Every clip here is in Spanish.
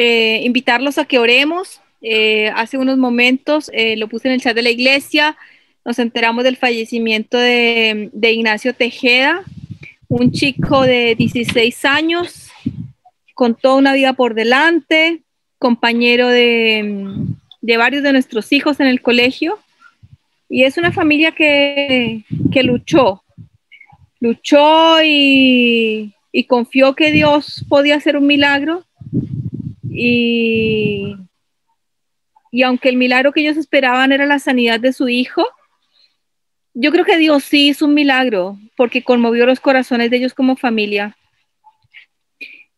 invitarlos a que oremos. Hace unos momentos lo puse en el chat de la iglesia, nos enteramos del fallecimiento de Ignacio Tejeda, un chico de 16 años, con toda una vida por delante, compañero de varios de nuestros hijos en el colegio, y es una familia que luchó y confió que Dios podía hacer un milagro, y, y aunque el milagro que ellos esperaban era la sanidad de su hijo, yo creo que Dios sí hizo un milagro porque conmovió los corazones de ellos como familia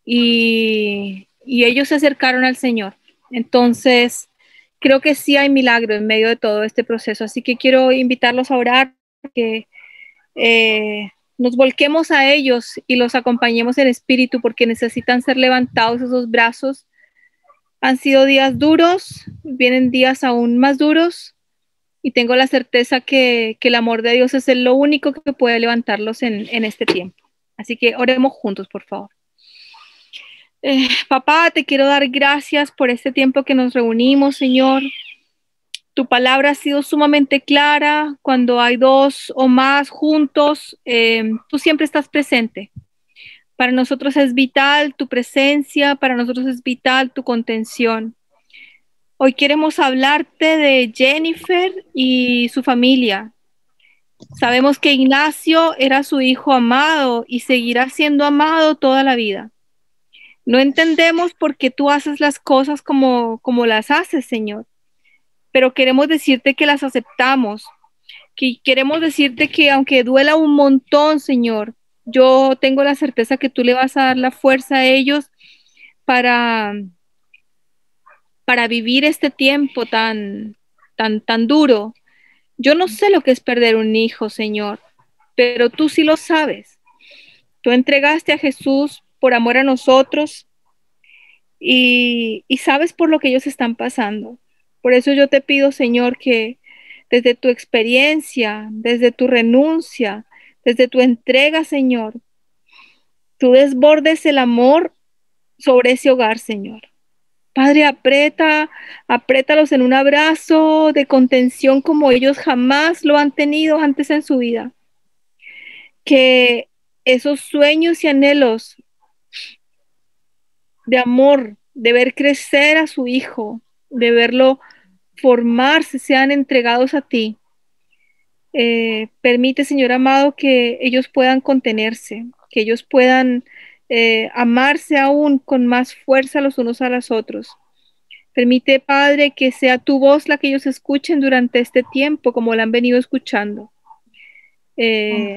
y ellos se acercaron al Señor. Entonces, creo que sí hay milagro en medio de todo este proceso. Así que quiero invitarlos a orar, que nos volquemos a ellos y los acompañemos en espíritu porque necesitan ser levantados esos brazos. Han sido días duros, vienen días aún más duros y tengo la certeza que el amor de Dios es lo único que puede levantarlos en este tiempo. Así que oremos juntos, por favor. Papá, te quiero dar gracias por este tiempo que nos reunimos, Señor. Tu palabra ha sido sumamente clara. Cuando hay dos o más juntos, tú siempre estás presente. Para nosotros es vital tu presencia, para nosotros es vital tu contención. Hoy queremos hablarte de Jennifer y su familia. Sabemos que Ignacio era su hijo amado y seguirá siendo amado toda la vida. No entendemos por qué tú haces las cosas como las haces, Señor, pero queremos decirte que las aceptamos, que queremos decirte que aunque duela un montón, Señor, yo tengo la certeza que tú le vas a dar la fuerza a ellos para, para vivir este tiempo tan duro. Yo no sé lo que es perder un hijo, Señor, pero tú sí lo sabes. Tú entregaste a Jesús por amor a nosotros y sabes por lo que ellos están pasando. Por eso yo te pido, Señor, que desde tu experiencia, desde tu renuncia, desde tu entrega, Señor, tú desbordes el amor sobre ese hogar, Señor. Padre, apriétalos en un abrazo de contención como ellos jamás lo han tenido antes en su vida. Que esos sueños y anhelos de amor, de ver crecer a su hijo, de verlo formarse, sean entregados a ti. Permite, Señor amado, que ellos puedan contenerse, que ellos puedan amarse aún con más fuerza los unos a los otros. Permite, Padre, que sea tu voz la que ellos escuchen durante este tiempo, como la han venido escuchando.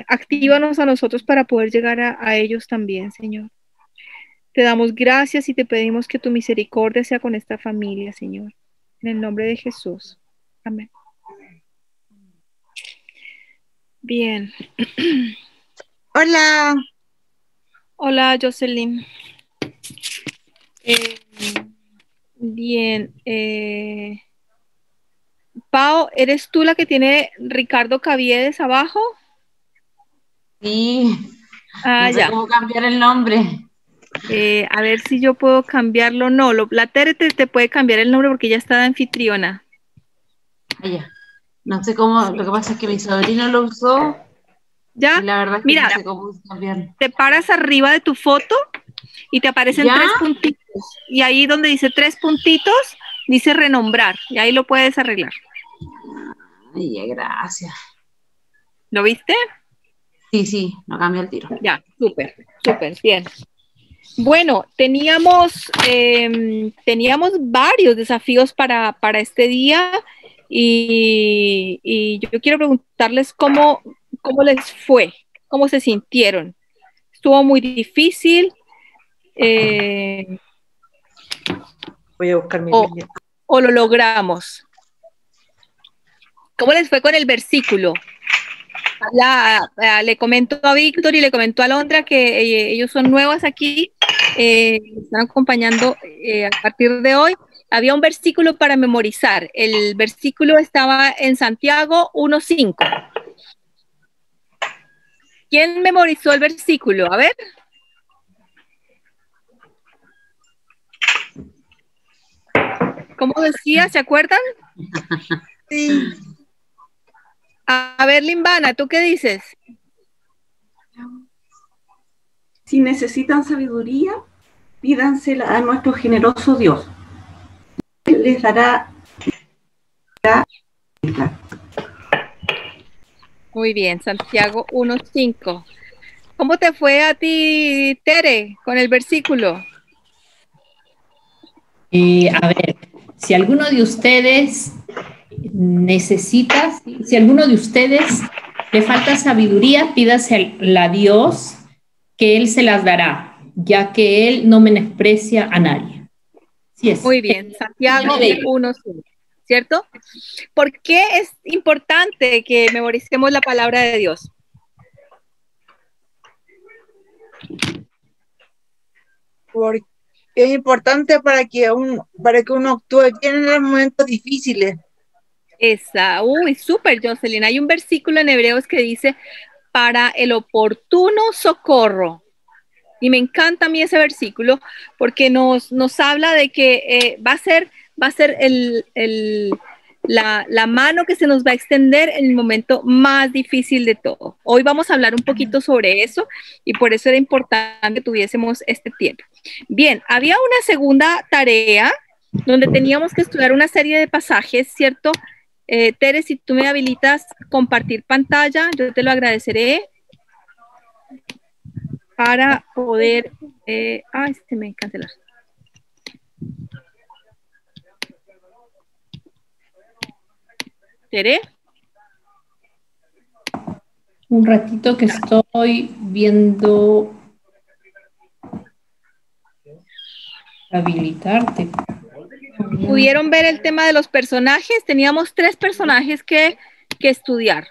Actívanos a nosotros para poder llegar a ellos también, Señor. Te damos gracias y te pedimos que tu misericordia sea con esta familia, Señor. En el nombre de Jesús. Amén. Bien. Hola. Hola, Jocelyn. Bien. Pau, ¿eres tú la que tiene Ricardo Caviedes abajo? Sí, Ah, no sé ya. cómo cambiar el nombre. A ver si yo puedo cambiarlo. No, la Tere te puede cambiar el nombre porque ya está de anfitriona. Ya. No sé cómo, lo que Sí. pasa es que mi sobrino lo usó y ¿Ya? la verdad es que no Mira, sé cómo cambiarlo. te paras arriba de tu foto y te aparecen ¿Ya? tres puntitos. Y ahí donde dice tres puntitos, dice renombrar. Y ahí lo puedes arreglar. Ay, ya, gracias. ¿Lo viste? Sí, sí, no cambia el tiro. Ya, súper, súper, bien. Bueno, teníamos varios desafíos para este día y yo quiero preguntarles cómo les fue, cómo se sintieron. ¿Estuvo muy difícil Voy a buscar mi o, Biblia. o lo logramos? ¿Cómo les fue con el versículo? Le comento a Víctor y le comento a Londra que ellos son nuevos aquí, están acompañando a partir de hoy. Había un versículo para memorizar. El versículo estaba en Santiago 1:5. ¿Quién memorizó el versículo? A ver. ¿Cómo decía? ¿Se acuerdan? Sí. A ver, Limbana, ¿tú qué dices? Si necesitan sabiduría, pídansela a nuestro generoso Dios. Él les dará. Muy bien, Santiago 1:5. ¿Cómo te fue a ti, Tere, con el versículo? A ver, si alguno de ustedes necesita, si alguno de ustedes le falta sabiduría, pídasela a Dios, que Él se las dará, ya que Él no menosprecia a nadie. Sí es. Muy bien, Santiago 1:5, ¿cierto? ¿Por qué es importante que memoricemos la palabra de Dios? Porque es importante para que uno actúe bien en los momentos difíciles. Uy, súper, Jocelyn. Hay un versículo en Hebreos que dice, para el oportuno socorro. Y me encanta a mí ese versículo porque nos habla de que va a ser la mano que se nos va a extender en el momento más difícil de todo. Hoy vamos a hablar un poquito sobre eso y por eso era importante que tuviésemos este tiempo. Bien, había una segunda tarea donde teníamos que estudiar una serie de pasajes, ¿cierto? Tere, si tú me habilitas compartir pantalla, yo te lo agradeceré para poder... se me canceló. ¿Tere? Un ratito que estoy viendo habilitarte. ¿Pudieron ver el tema de los personajes? Teníamos 3 personajes que estudiar.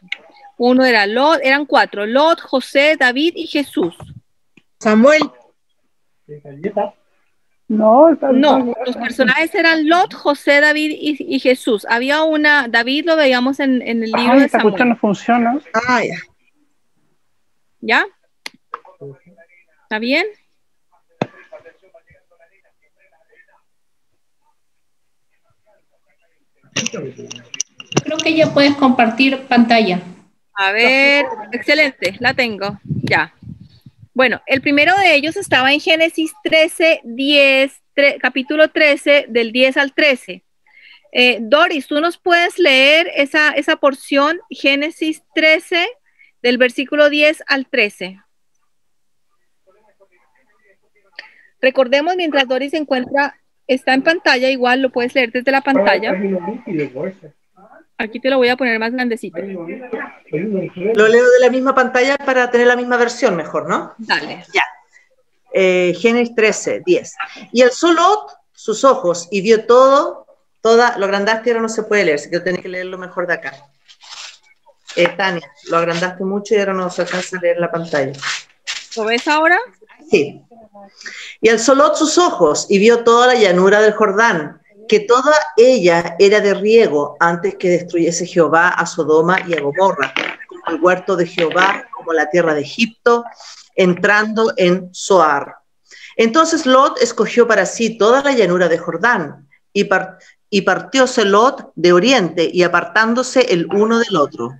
Uno era Lot, eran 4, Lot, José, David y Jesús. Samuel. No, los personajes eran Lot, José, David y Jesús. Había David lo veíamos en el libro de esta Samuel. cuestión no funciona. Ya. ¿Ya? ¿Está bien? Creo que ya puedes compartir pantalla. A ver, excelente, la tengo, ya. Bueno, el primero de ellos estaba en Génesis 13:10, capítulo 13, del 10 al 13. Doris, ¿tú nos puedes leer esa porción, Génesis 13, del versículo 10 al 13? Recordemos, mientras Doris está en pantalla, igual lo puedes leer desde la pantalla. Aquí te lo voy a poner más grandecito. Lo leo de la misma pantalla para tener la misma versión mejor, ¿no? Dale. Ya. Génesis 13, 10. Y alzó Lot sus ojos y vio lo agrandaste y ahora no se puede leer, así que tenés que leerlo mejor de acá. Tania, lo agrandaste mucho y ahora no se alcanza a leer la pantalla. ¿Lo ves ahora? Sí. Y alzó Lot sus ojos y vio toda la llanura del Jordán, que toda ella era de riego antes que destruyese Jehová a Sodoma y a Gomorra, como el huerto de Jehová, como la tierra de Egipto, entrando en Zoar. Entonces Lot escogió para sí toda la llanura de Jordán, y partióse Lot de oriente, y apartándose el uno del otro.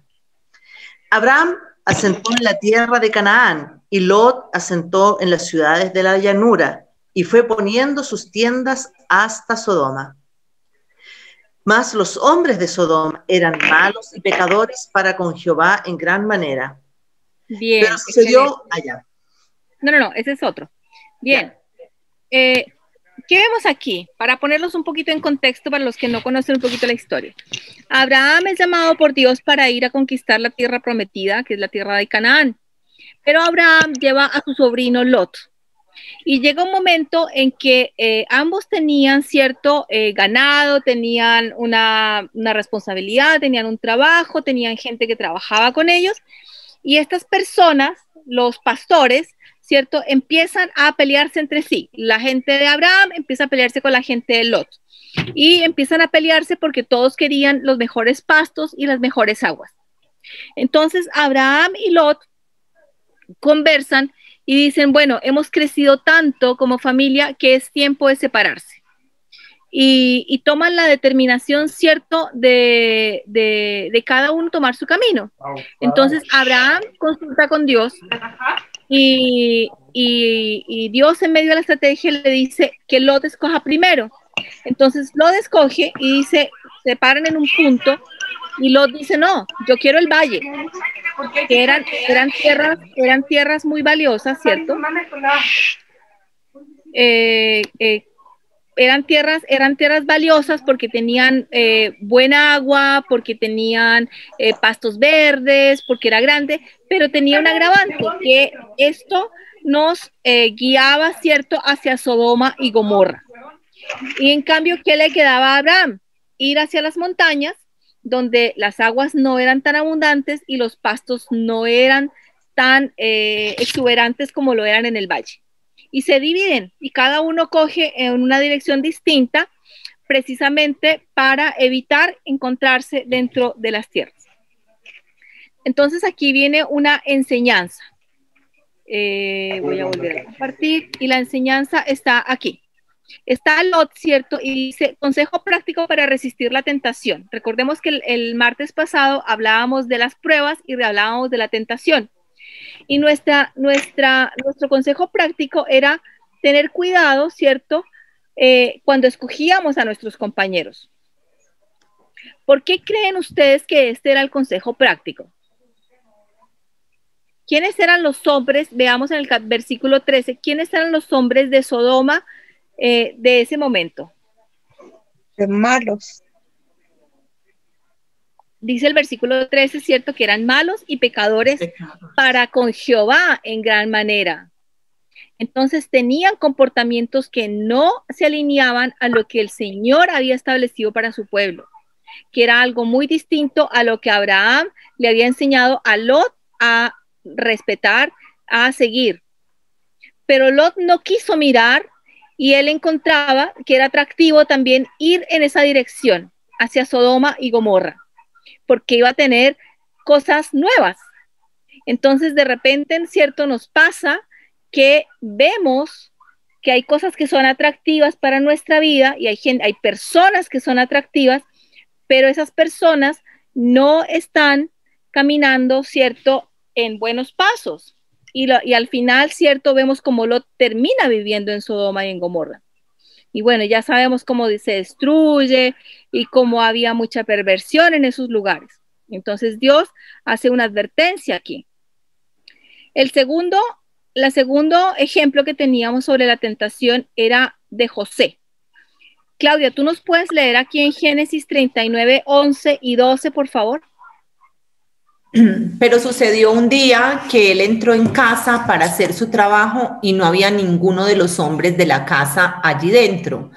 Abraham asentó en la tierra de Canaán, y Lot asentó en las ciudades de la llanura, y fue poniendo sus tiendas hasta Sodoma. Mas los hombres de Sodoma eran malos y pecadores para con Jehová en gran manera. Bien. Pero sucedió allá. No, ese es otro. Bien. ¿Qué vemos aquí? Para ponerlos un poquito en contexto para los que no conocen un poquito la historia. Abraham es llamado por Dios para ir a conquistar la tierra prometida, que es la tierra de Canaán. Pero Abraham lleva a su sobrino Lot. Y llega un momento en que ambos tenían cierto ganado, tenían una responsabilidad, tenían un trabajo, tenían gente que trabajaba con ellos. Y estas personas, los pastores, ¿cierto? Empiezan a pelearse entre sí. La gente de Abraham empieza a pelearse con la gente de Lot. Y empiezan a pelearse porque todos querían los mejores pastos y las mejores aguas. Entonces Abraham y Lot conversan y dicen, bueno, hemos crecido tanto como familia que es tiempo de separarse. y toman la determinación, ¿cierto?, de cada uno tomar su camino. Entonces Abraham consulta con Dios y Dios en medio de la estrategia le dice que Lot escoja primero. Entonces Lot escoge y dice, se paran en un punto y Lot dice, no, yo quiero el valle, que eran tierras muy valiosas, ¿cierto? Eran tierras valiosas porque tenían buena agua, porque tenían pastos verdes, porque era grande, pero tenía un agravante, que esto nos guiaba, ¿cierto?, hacia Sodoma y Gomorra. Y en cambio, ¿qué le quedaba a Abraham? Ir hacia las montañas, donde las aguas no eran tan abundantes y los pastos no eran tan exuberantes como lo eran en el valle. Y se dividen y cada uno coge en una dirección distinta, precisamente para evitar encontrarse dentro de las tierras. Entonces aquí viene una enseñanza. Voy a volver a compartir y la enseñanza está aquí. Está Lot, ¿cierto? Y dice, consejo práctico para resistir la tentación. Recordemos que el martes pasado hablábamos de las pruebas y hablábamos de la tentación. Y nuestro consejo práctico era tener cuidado, ¿cierto?, cuando escogíamos a nuestros compañeros. ¿Por qué creen ustedes que este era el consejo práctico? ¿Quiénes eran los hombres? Veamos en el versículo 13, ¿quiénes eran los hombres de Sodoma de ese momento? Malos. Dice el versículo 13, ¿cierto?, que eran malos y pecadores para con Jehová en gran manera. Entonces tenían comportamientos que no se alineaban a lo que el Señor había establecido para su pueblo, que era algo muy distinto a lo que Abraham le había enseñado a Lot a respetar, a seguir. Pero Lot no quiso mirar y él encontraba que era atractivo también ir en esa dirección, hacia Sodoma y Gomorra, porque iba a tener cosas nuevas. Entonces, de repente, ¿cierto?, nos pasa que vemos que hay cosas que son atractivas para nuestra vida y hay personas que son atractivas, pero esas personas no están caminando, ¿cierto?, en buenos pasos. Y al final, ¿cierto?, vemos cómo lo termina viviendo en Sodoma y en Gomorra. Y bueno, ya sabemos cómo se destruye y cómo había mucha perversión en esos lugares. Entonces Dios hace una advertencia aquí. El segundo ejemplo que teníamos sobre la tentación era de José. Claudia, ¿tú nos puedes leer aquí en Génesis 39, 11 y 12, por favor? Pero sucedió un día que él entró en casa para hacer su trabajo y no había ninguno de los hombres de la casa allí dentro.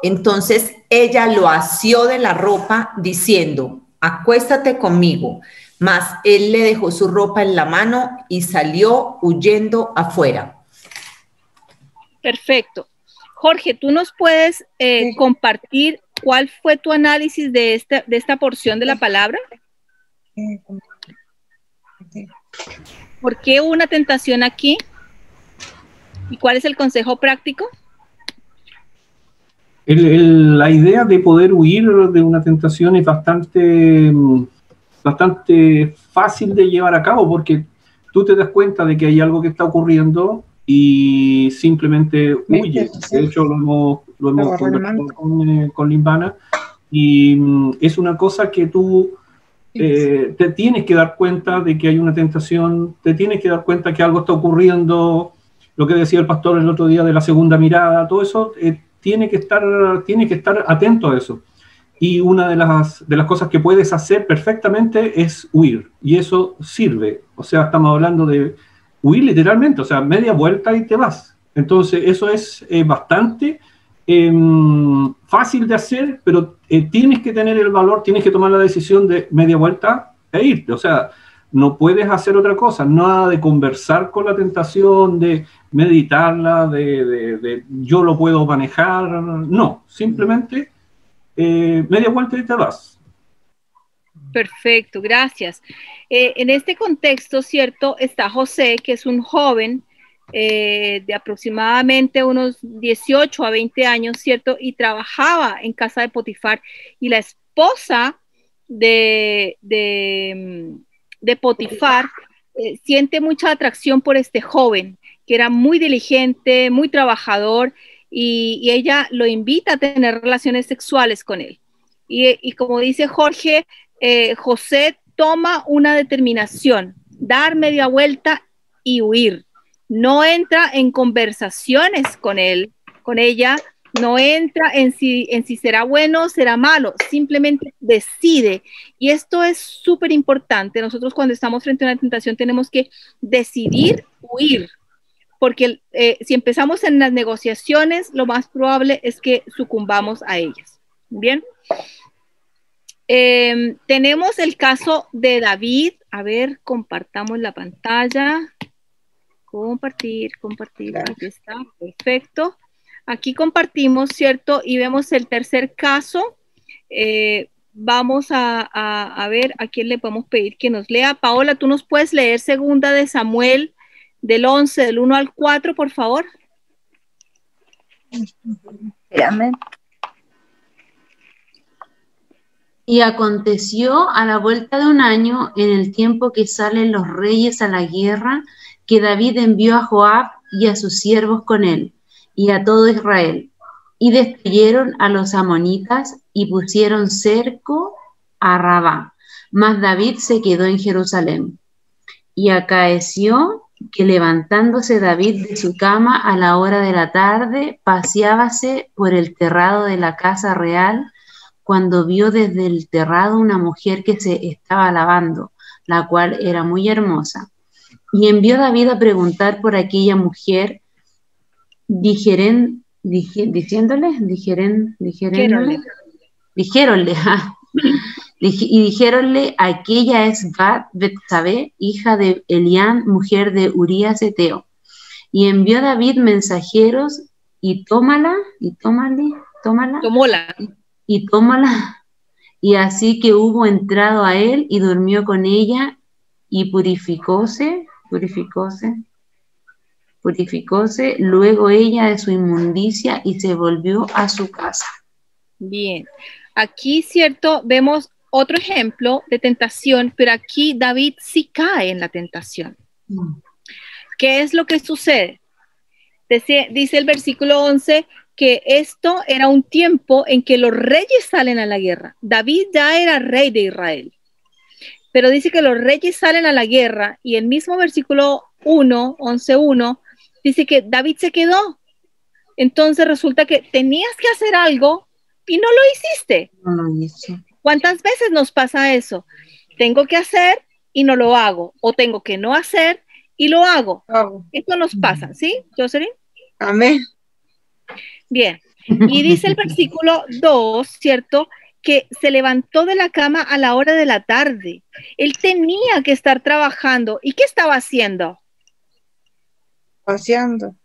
Entonces ella lo asió de la ropa diciendo, acuéstate conmigo. Mas él le dejó su ropa en la mano y salió huyendo afuera. Perfecto. Jorge, ¿tú nos puedes compartir cuál fue tu análisis de esta porción de la palabra? ¿Por qué hubo una tentación aquí? ¿Y cuál es el consejo práctico? La idea de poder huir de una tentación es bastante fácil de llevar a cabo, porque tú te das cuenta de que hay algo que está ocurriendo y simplemente huyes. De hecho, lo hemos conversado con Limbana, y es una cosa que tú te tienes que dar cuenta de que hay una tentación, te tienes que dar cuenta que algo está ocurriendo, lo que decía el pastor el otro día de la segunda mirada, todo eso, tiene que estar atento a eso. Y una de las cosas que puedes hacer perfectamente es huir, y eso sirve. O sea, estamos hablando de huir literalmente, o sea, media vuelta y te vas. Entonces, eso es bastante fácil de hacer, pero tienes que tener el valor, tienes que tomar la decisión de media vuelta e irte. O sea, no puedes hacer otra cosa, nada de conversar con la tentación, de meditarla, de yo lo puedo manejar, no, simplemente media vuelta y te vas. Perfecto, gracias. En este contexto, ¿cierto? Está José, que es un joven de aproximadamente unos 18 a 20 años, ¿cierto? Y trabajaba en casa de Potifar. Y la esposa de Potifar siente mucha atracción por este joven, que era muy diligente, muy trabajador, y ella lo invita a tener relaciones sexuales con él. Y como dice Jorge, José toma una determinación, dar media vuelta y huir. No entra en conversaciones con él, con ella, no entra en si será bueno o será malo, simplemente decide. Y esto es súper importante. Nosotros cuando estamos frente a una tentación tenemos que decidir huir, porque si empezamos en las negociaciones, lo más probable es que sucumbamos a ellas. Bien. Tenemos el caso de David. A ver, compartamos la pantalla. Compartir. Aquí está, perfecto. Aquí compartimos, ¿cierto? Y vemos el tercer caso. Vamos a ver a quién le podemos pedir que nos lea. Paola, ¿tú nos puedes leer segunda de Samuel del 11, del 1 al 4, por favor? Espérame. Y aconteció a la vuelta de un año, en el tiempo que salen los reyes a la guerra, que David envió a Joab y a sus siervos con él, y a todo Israel, y destruyeron a los amonitas y pusieron cerco a Rabá. Mas David se quedó en Jerusalén. Y acaeció que levantándose David de su cama a la hora de la tarde, paseábase por el terrado de la casa real, cuando vio desde el terrado una mujer que se estaba lavando, la cual era muy hermosa. Y envió David a preguntar por aquella mujer, dijéronle, y dijéronle, aquella es Gad Betsabé, hija de Elián, mujer de Urías Eteo. Y envió David mensajeros, y tómala, y así que hubo entrado a él, y durmió con ella, y purificóse luego ella de su inmundicia, y se volvió a su casa. Bien, aquí, ¿cierto? Vemos otro ejemplo de tentación, pero aquí David sí cae en la tentación. ¿Qué es lo que sucede? Dice el versículo 11 que esto era un tiempo en que los reyes salen a la guerra. David ya era rey de Israel, pero dice que los reyes salen a la guerra, y el mismo versículo 11:1, dice que David se quedó. Entonces resulta que tenías que hacer algo y no lo hiciste. No lo hizo. ¿Cuántas veces nos pasa eso? Tengo que hacer y no lo hago, o tengo que no hacer y lo hago. Esto nos pasa, ¿sí, Jocelyn? Amén. Bien, y dice el versículo 2, ¿cierto? Que se levantó de la cama a la hora de la tarde. Él tenía que estar trabajando. ¿Y qué estaba haciendo? Paseando.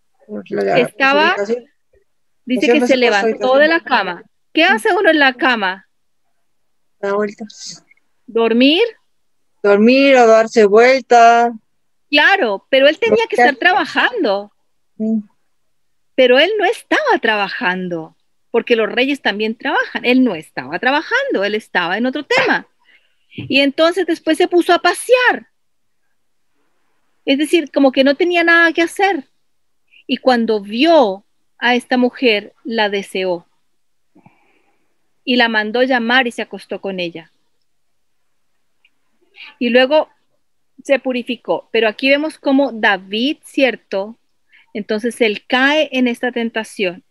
Dice que se levantó de la cama. ¿Qué hace uno en la cama? Dar vueltas. ¿Dormir? Dormir o darse vueltas. Claro, pero él tenía que estar trabajando. Pero él no estaba trabajando, porque los reyes también trabajan. Él no estaba trabajando, él estaba en otro tema. Y entonces después se puso a pasear. Es decir, como que no tenía nada que hacer. Y cuando vio a esta mujer, la deseó. Y la mandó llamar y se acostó con ella. Y luego se purificó. Pero aquí vemos cómo David, ¿cierto? Entonces él cae en esta tentación.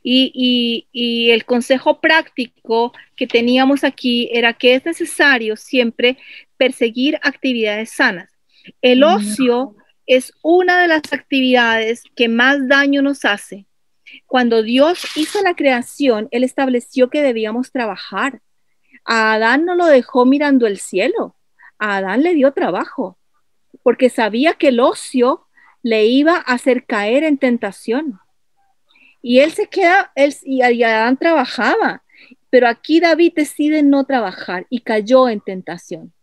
Y el consejo práctico que teníamos aquí era que es necesario siempre perseguir actividades sanas. El ocio es una de las actividades que más daño nos hace. Cuando Dios hizo la creación, Él estableció que debíamos trabajar. A Adán no lo dejó mirando el cielo. A Adán le dio trabajo, porque sabía que el ocio le iba a hacer caer en tentación. Y y Adán trabajaba, pero aquí David decide no trabajar y cayó en tentación.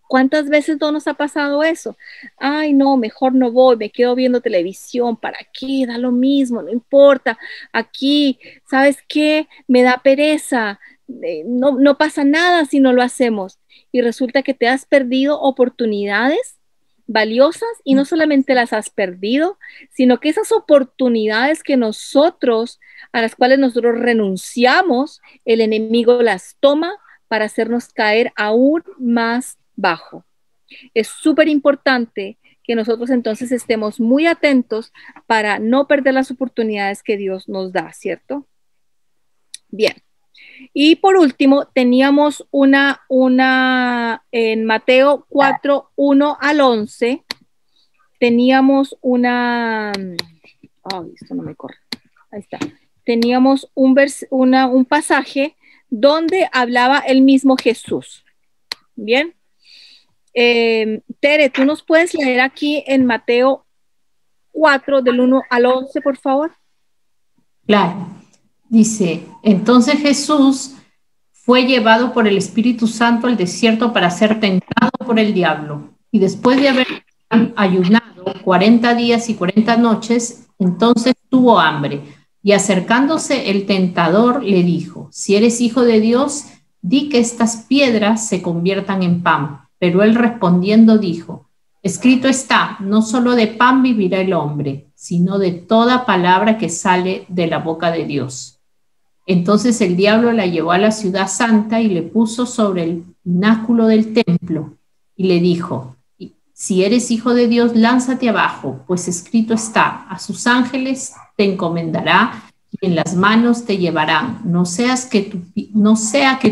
¿Cuántas veces no nos ha pasado eso? Ay, no, mejor no voy, me quedo viendo televisión, ¿para qué? Da lo mismo, no importa. Aquí, ¿sabes qué? Me da pereza, no pasa nada si no lo hacemos. Y resulta que te has perdido oportunidades valiosas y no solamente las has perdido, sino que esas oportunidades que nosotros, a las cuales nosotros renunciamos, el enemigo las toma para hacernos caer aún más bajo. Es súper importante que nosotros entonces estemos muy atentos para no perder las oportunidades que Dios nos da, ¿cierto? Bien. Y por último, teníamos una en Mateo 4, 1 al 11, teníamos esto no me corre, ahí está. Teníamos un pasaje donde hablaba el mismo Jesús. Bien. Tere, ¿tú nos puedes leer aquí en Mateo 4, del 1 al 11, por favor? Claro. Dice, entonces Jesús fue llevado por el Espíritu Santo al desierto para ser tentado por el diablo. Y después de haber ayunado 40 días y 40 noches, entonces tuvo hambre. Y acercándose el tentador le dijo, si eres hijo de Dios, di que estas piedras se conviertan en pan. Pero él respondiendo dijo, escrito está, no solo de pan vivirá el hombre, sino de toda palabra que sale de la boca de Dios. Entonces el diablo la llevó a la ciudad santa y le puso sobre el pináculo del templo y le dijo, si eres hijo de Dios, lánzate abajo, pues escrito está, a sus ángeles te encomendará y en las manos te llevarán, no sea que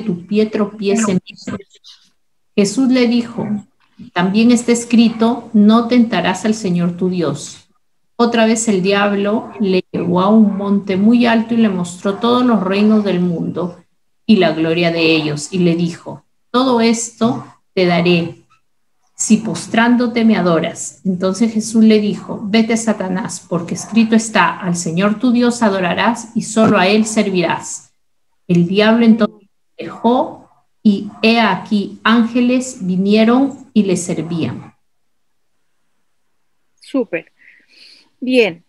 tu pie tropiece en piedra. Jesús le dijo, también está escrito, no tentarás al Señor tu Dios. Otra vez el diablo le llevó a un monte muy alto y le mostró todos los reinos del mundo y la gloria de ellos. Y le dijo, todo esto te daré si postrándote me adoras. Entonces Jesús le dijo, vete Satanás, porque escrito está, al Señor tu Dios adorarás y solo a él servirás. El diablo entonces dejó y he aquí ángeles vinieron y le servían. Súper. Bien.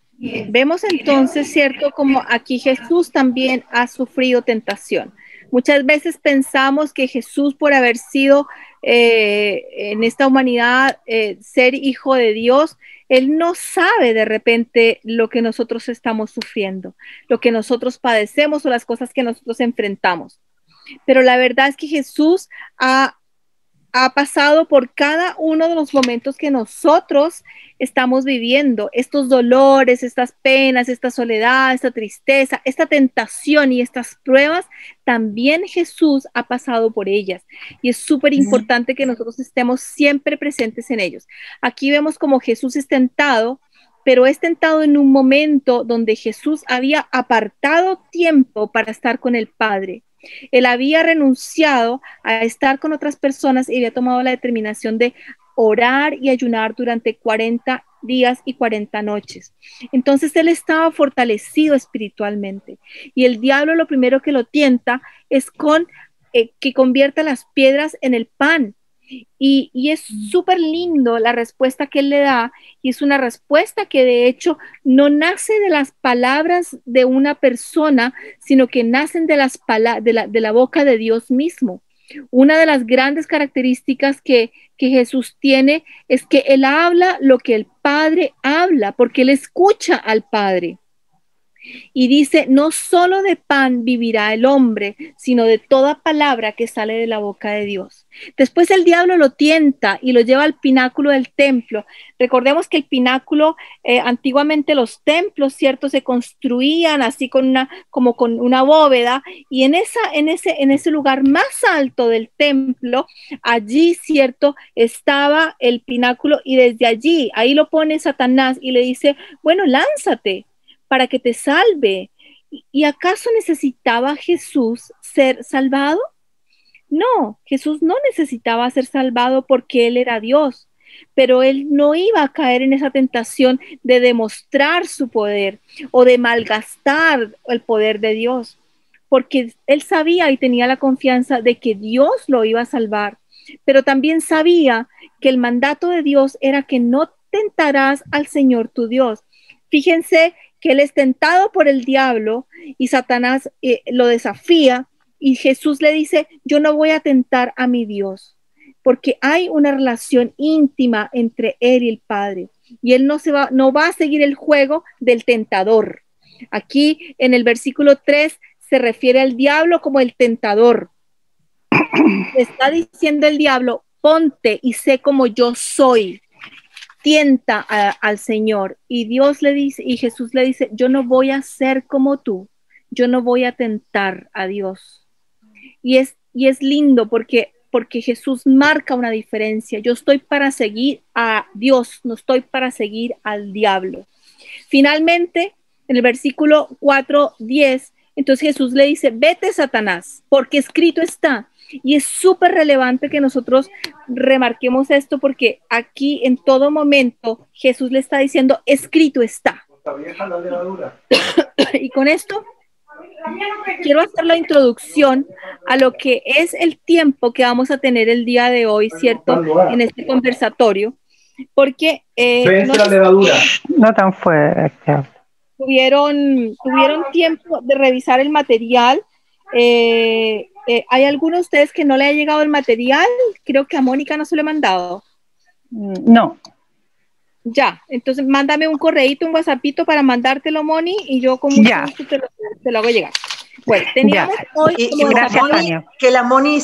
Vemos entonces, ¿cierto? Como aquí Jesús también ha sufrido tentación. Muchas veces pensamos que Jesús, por haber sido en esta humanidad, ser hijo de Dios, Él no sabe de repente lo que nosotros estamos sufriendo, lo que nosotros padecemos o las cosas que nosotros enfrentamos. Pero la verdad es que Jesús ha pasado por cada uno de los momentos que nosotros estamos viviendo, estos dolores, estas penas, esta soledad, esta tristeza, esta tentación y estas pruebas, también Jesús ha pasado por ellas. Y es súper importante que nosotros estemos siempre presentes en ellos. Aquí vemos como Jesús es tentado, pero es tentado en un momento donde Jesús había apartado tiempo para estar con el Padre. Él había renunciado a estar con otras personas y había tomado la determinación de orar y ayunar durante 40 días y 40 noches. Entonces él estaba fortalecido espiritualmente y el diablo lo primero que lo tienta es con que convierta las piedras en el pan. Y es súper lindo la respuesta que él le da, y es una respuesta que de hecho no nace de las palabras de una persona, sino que nacen de la boca de Dios mismo. Una de las grandes características que Jesús tiene es que él habla lo que el Padre habla, porque él escucha al Padre. Y dice, no solo de pan vivirá el hombre, sino de toda palabra que sale de la boca de Dios. Después el diablo lo tienta y lo lleva al pináculo del templo. Recordemos que el pináculo, antiguamente los templos, ¿cierto? Se construían así como con una bóveda, y en ese lugar más alto del templo, allí, ¿cierto? Estaba el pináculo, y desde allí, ahí lo pone Satanás y le dice, bueno, lánzate para que te salve. ¿Y acaso necesitaba Jesús ser salvado? No, Jesús no necesitaba ser salvado porque Él era Dios, pero Él no iba a caer en esa tentación de demostrar su poder o de malgastar el poder de Dios, porque Él sabía y tenía la confianza de que Dios lo iba a salvar. pero también sabía que el mandato de Dios era que no tentarás al Señor tu Dios. Fíjense que él es tentado por el diablo y Satanás lo desafía y Jesús le dice, yo no voy a tentar a mi Dios, porque hay una relación íntima entre él y el Padre y él no va a seguir el juego del tentador. Aquí en el versículo 3 se refiere al diablo como el tentador. Está diciendo el diablo, ponte y sé como yo soy. Tienta al Señor. Y Dios le dice, y Jesús le dice, yo no voy a ser como tú. Yo no voy a tentar a Dios. Y es lindo porque Jesús marca una diferencia. Yo estoy para seguir a Dios, no estoy para seguir al diablo. Finalmente, en el versículo 4:10, entonces Jesús le dice, vete, Satanás, porque escrito está. Y es súper relevante que nosotros remarquemos esto porque aquí en todo momento Jesús le está diciendo, escrito está. Y con esto quiero hacer la introducción a lo que es el tiempo que vamos a tener el día de hoy, ¿cierto? En este conversatorio, porque no tan fuerte. Tuvieron tiempo de revisar el material. ¿Hay alguno de ustedes que no le ha llegado el material? Creo que a Mónica no se lo he mandado. No. Ya, entonces mándame un correíto, un WhatsAppito para mandártelo, Moni, y yo con mucho gusto te lo hago llegar. Bueno, teníamos hoy... gracias, Tania. Que la Moni,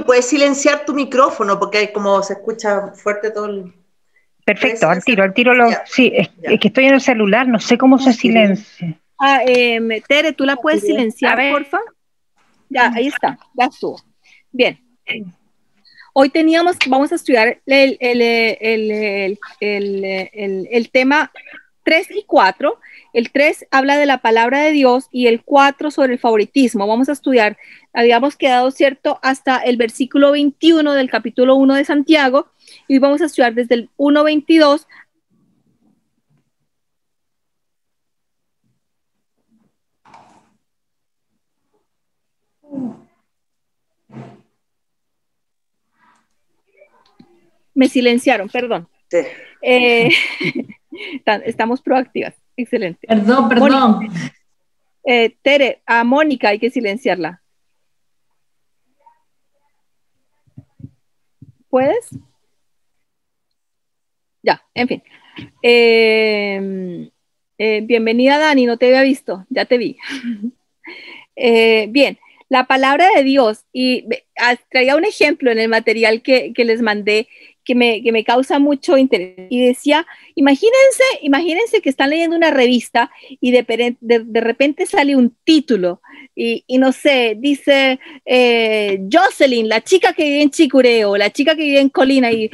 puedes silenciar tu micrófono porque como se escucha fuerte todo el... Perfecto, al tiro sí, es que estoy en el celular, no sé cómo se silencia. Tere, ¿tú la puedes silenciar, porfa? Ya, ahí está, ya estuvo. Bien. Hoy vamos a estudiar el tema 3 y 4. El 3 habla de la palabra de Dios y el 4 sobre el favoritismo. Vamos a estudiar, habíamos quedado, ¿cierto?, hasta el versículo 21 del capítulo 1 de Santiago y vamos a estudiar desde el 1:22. Me silenciaron, perdón. Sí. Estamos proactivas. Excelente. Perdón. Tere, a Mónica hay que silenciarla. ¿Puedes? Ya, en fin. Bienvenida, Dani, no te había visto, ya te vi. Bien, la palabra de Dios, y traía un ejemplo en el material que les mandé, que me causa mucho interés, y decía, imagínense que están leyendo una revista y de repente sale un título, y no sé, dice Jocelyn, la chica que vive en Chicureo, la chica que vive en Colina, y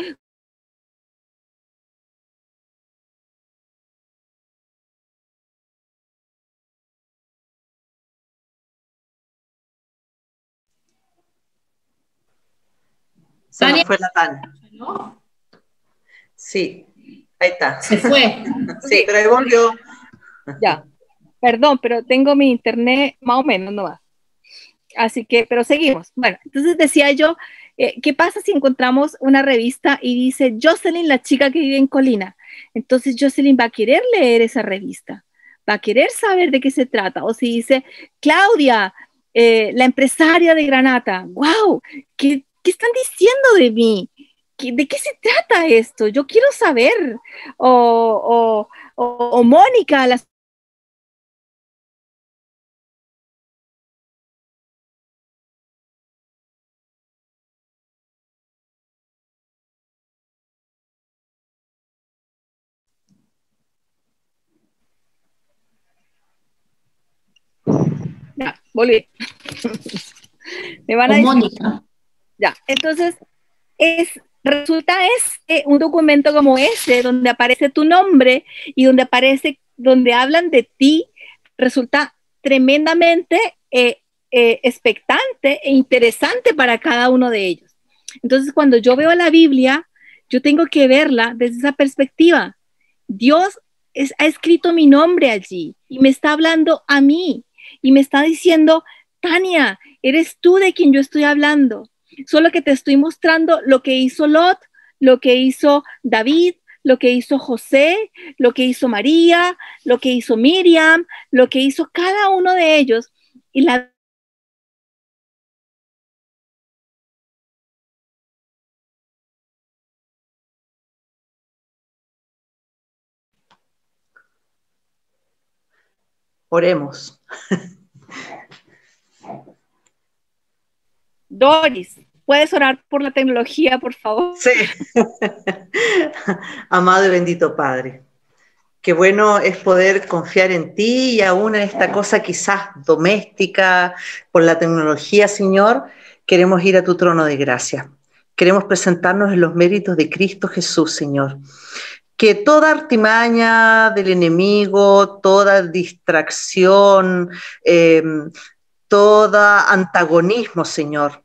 se nos fue la Tania. Sí, ahí está. Se fue. Sí, pero ahí volvió. Ya, perdón, pero tengo mi internet más o menos, no va. Así que, pero seguimos. Bueno, entonces decía yo, ¿qué pasa si encontramos una revista y dice Jocelyn, la chica que vive en Colina? Entonces Jocelyn va a querer leer esa revista, va a querer saber de qué se trata. O si dice Claudia, la empresaria de Granata, wow, ¿qué están diciendo de mí? ¿De qué se trata esto? Yo quiero saber. O Mónica, la ya, volví. Me van a decir. Mónica. Ya, entonces resulta un documento como ese, donde aparece tu nombre y donde hablan de ti, resulta tremendamente expectante e interesante para cada uno de ellos. Entonces, cuando yo veo la Biblia, yo tengo que verla desde esa perspectiva. Dios ha escrito mi nombre allí y me está hablando a mí y me está diciendo, Tania, eres tú de quien yo estoy hablando. Solo que te estoy mostrando lo que hizo Lot, lo que hizo David, lo que hizo José, lo que hizo María, lo que hizo Miriam, lo que hizo cada uno de ellos. Y la Oremos. Doris, ¿puedes orar por la tecnología, por favor? Sí. Amado y bendito Padre, qué bueno es poder confiar en ti y aún en esta cosa quizás doméstica, por la tecnología, Señor, queremos ir a tu trono de gracia. Queremos presentarnos en los méritos de Cristo Jesús, Señor. Que toda artimaña del enemigo, toda distracción, todo antagonismo, Señor,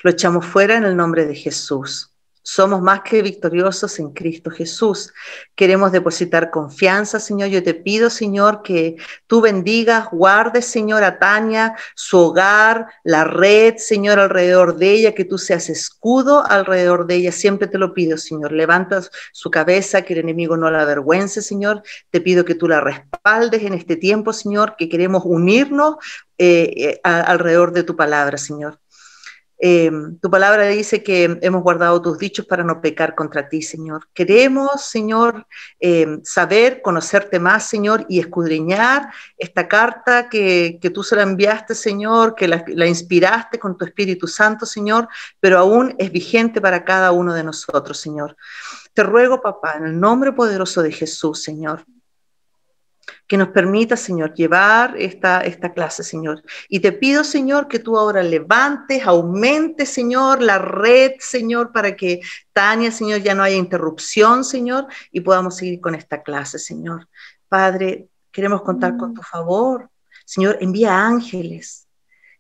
lo echamos fuera en el nombre de Jesús. Somos más que victoriosos en Cristo Jesús. Queremos depositar confianza, Señor. Yo te pido, Señor, que tú bendigas, guardes, Señor, a Tania, su hogar, la red, Señor, alrededor de ella, que tú seas escudo alrededor de ella. Siempre te lo pido, Señor. Levanta su cabeza, que el enemigo no la avergüence, Señor. Te pido que tú la respaldes en este tiempo, Señor, que queremos unirnos alrededor de tu palabra, Señor. Tu palabra dice que hemos guardado tus dichos para no pecar contra ti, Señor. Queremos, Señor, saber, conocerte más, Señor, y escudriñar esta carta que tú se la enviaste, Señor, que la inspiraste con tu Espíritu Santo, Señor, pero aún es vigente para cada uno de nosotros, Señor. Te ruego, papá, en el nombre poderoso de Jesús, Señor, que nos permita, Señor, llevar esta clase, Señor. Y te pido, Señor, que tú ahora levantes, aumentes, Señor, la red, Señor, para que Tania, Señor, ya no haya interrupción, Señor, y podamos seguir con esta clase, Señor. Padre, queremos contar con tu favor. Señor, envía ángeles,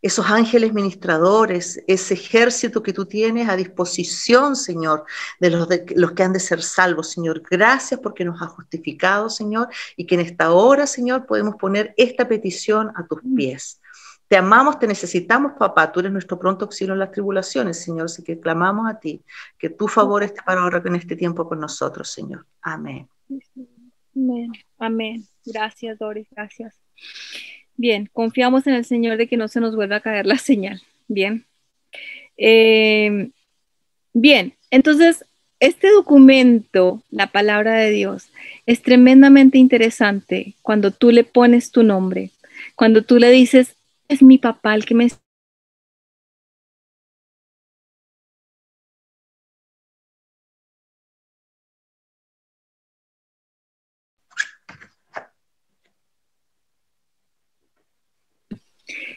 esos ángeles ministradores, ese ejército que tú tienes a disposición, Señor, de los que han de ser salvos, Señor. Gracias porque nos has justificado, Señor, y que en esta hora, Señor, podemos poner esta petición a tus pies. Te amamos, te necesitamos, papá. Tú eres nuestro pronto auxilio en las tribulaciones, Señor, así que clamamos a ti, que tu favor esté para ahora en este tiempo con nosotros, Señor. Amén. Amén. Amén. Gracias, Doris, gracias. Bien, confiamos en el Señor de que no se nos vuelva a caer la señal. Bien. Bien, entonces, este documento, la palabra de Dios, es tremendamente interesante cuando tú le pones tu nombre, cuando tú le dices, es mi papá el que me...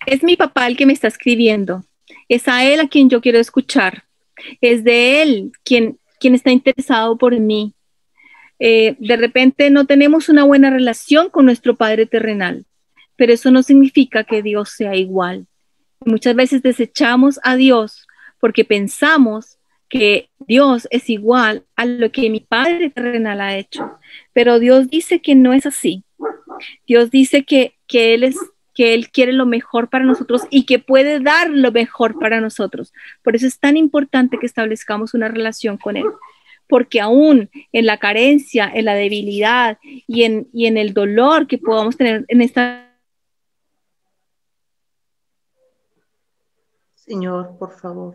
Es mi papá el que me está escribiendo. Es a él a quien yo quiero escuchar. Es de él quien está interesado por mí. De repente no tenemos una buena relación con nuestro Padre terrenal, pero eso no significa que Dios sea igual. Muchas veces desechamos a Dios porque pensamos que Dios es igual a lo que mi Padre terrenal ha hecho. Pero Dios dice que no es así. Dios dice que Él quiere lo mejor para nosotros y que puede dar lo mejor para nosotros. Por eso es tan importante que establezcamos una relación con Él. Porque aún en la carencia, en la debilidad y en el dolor que podamos tener en esta... Señor, por favor.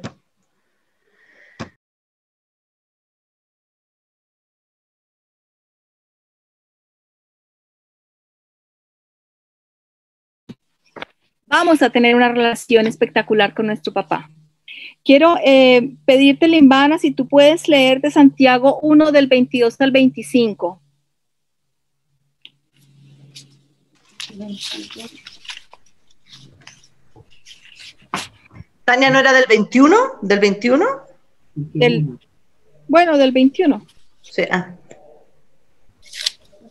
Vamos a tener una relación espectacular con nuestro papá. Quiero pedirte, Limbana, si tú puedes leer de Santiago 1 del 22 al 25. Tania, ¿no era del 21? ¿Del 21? Bueno, del 21. Sí.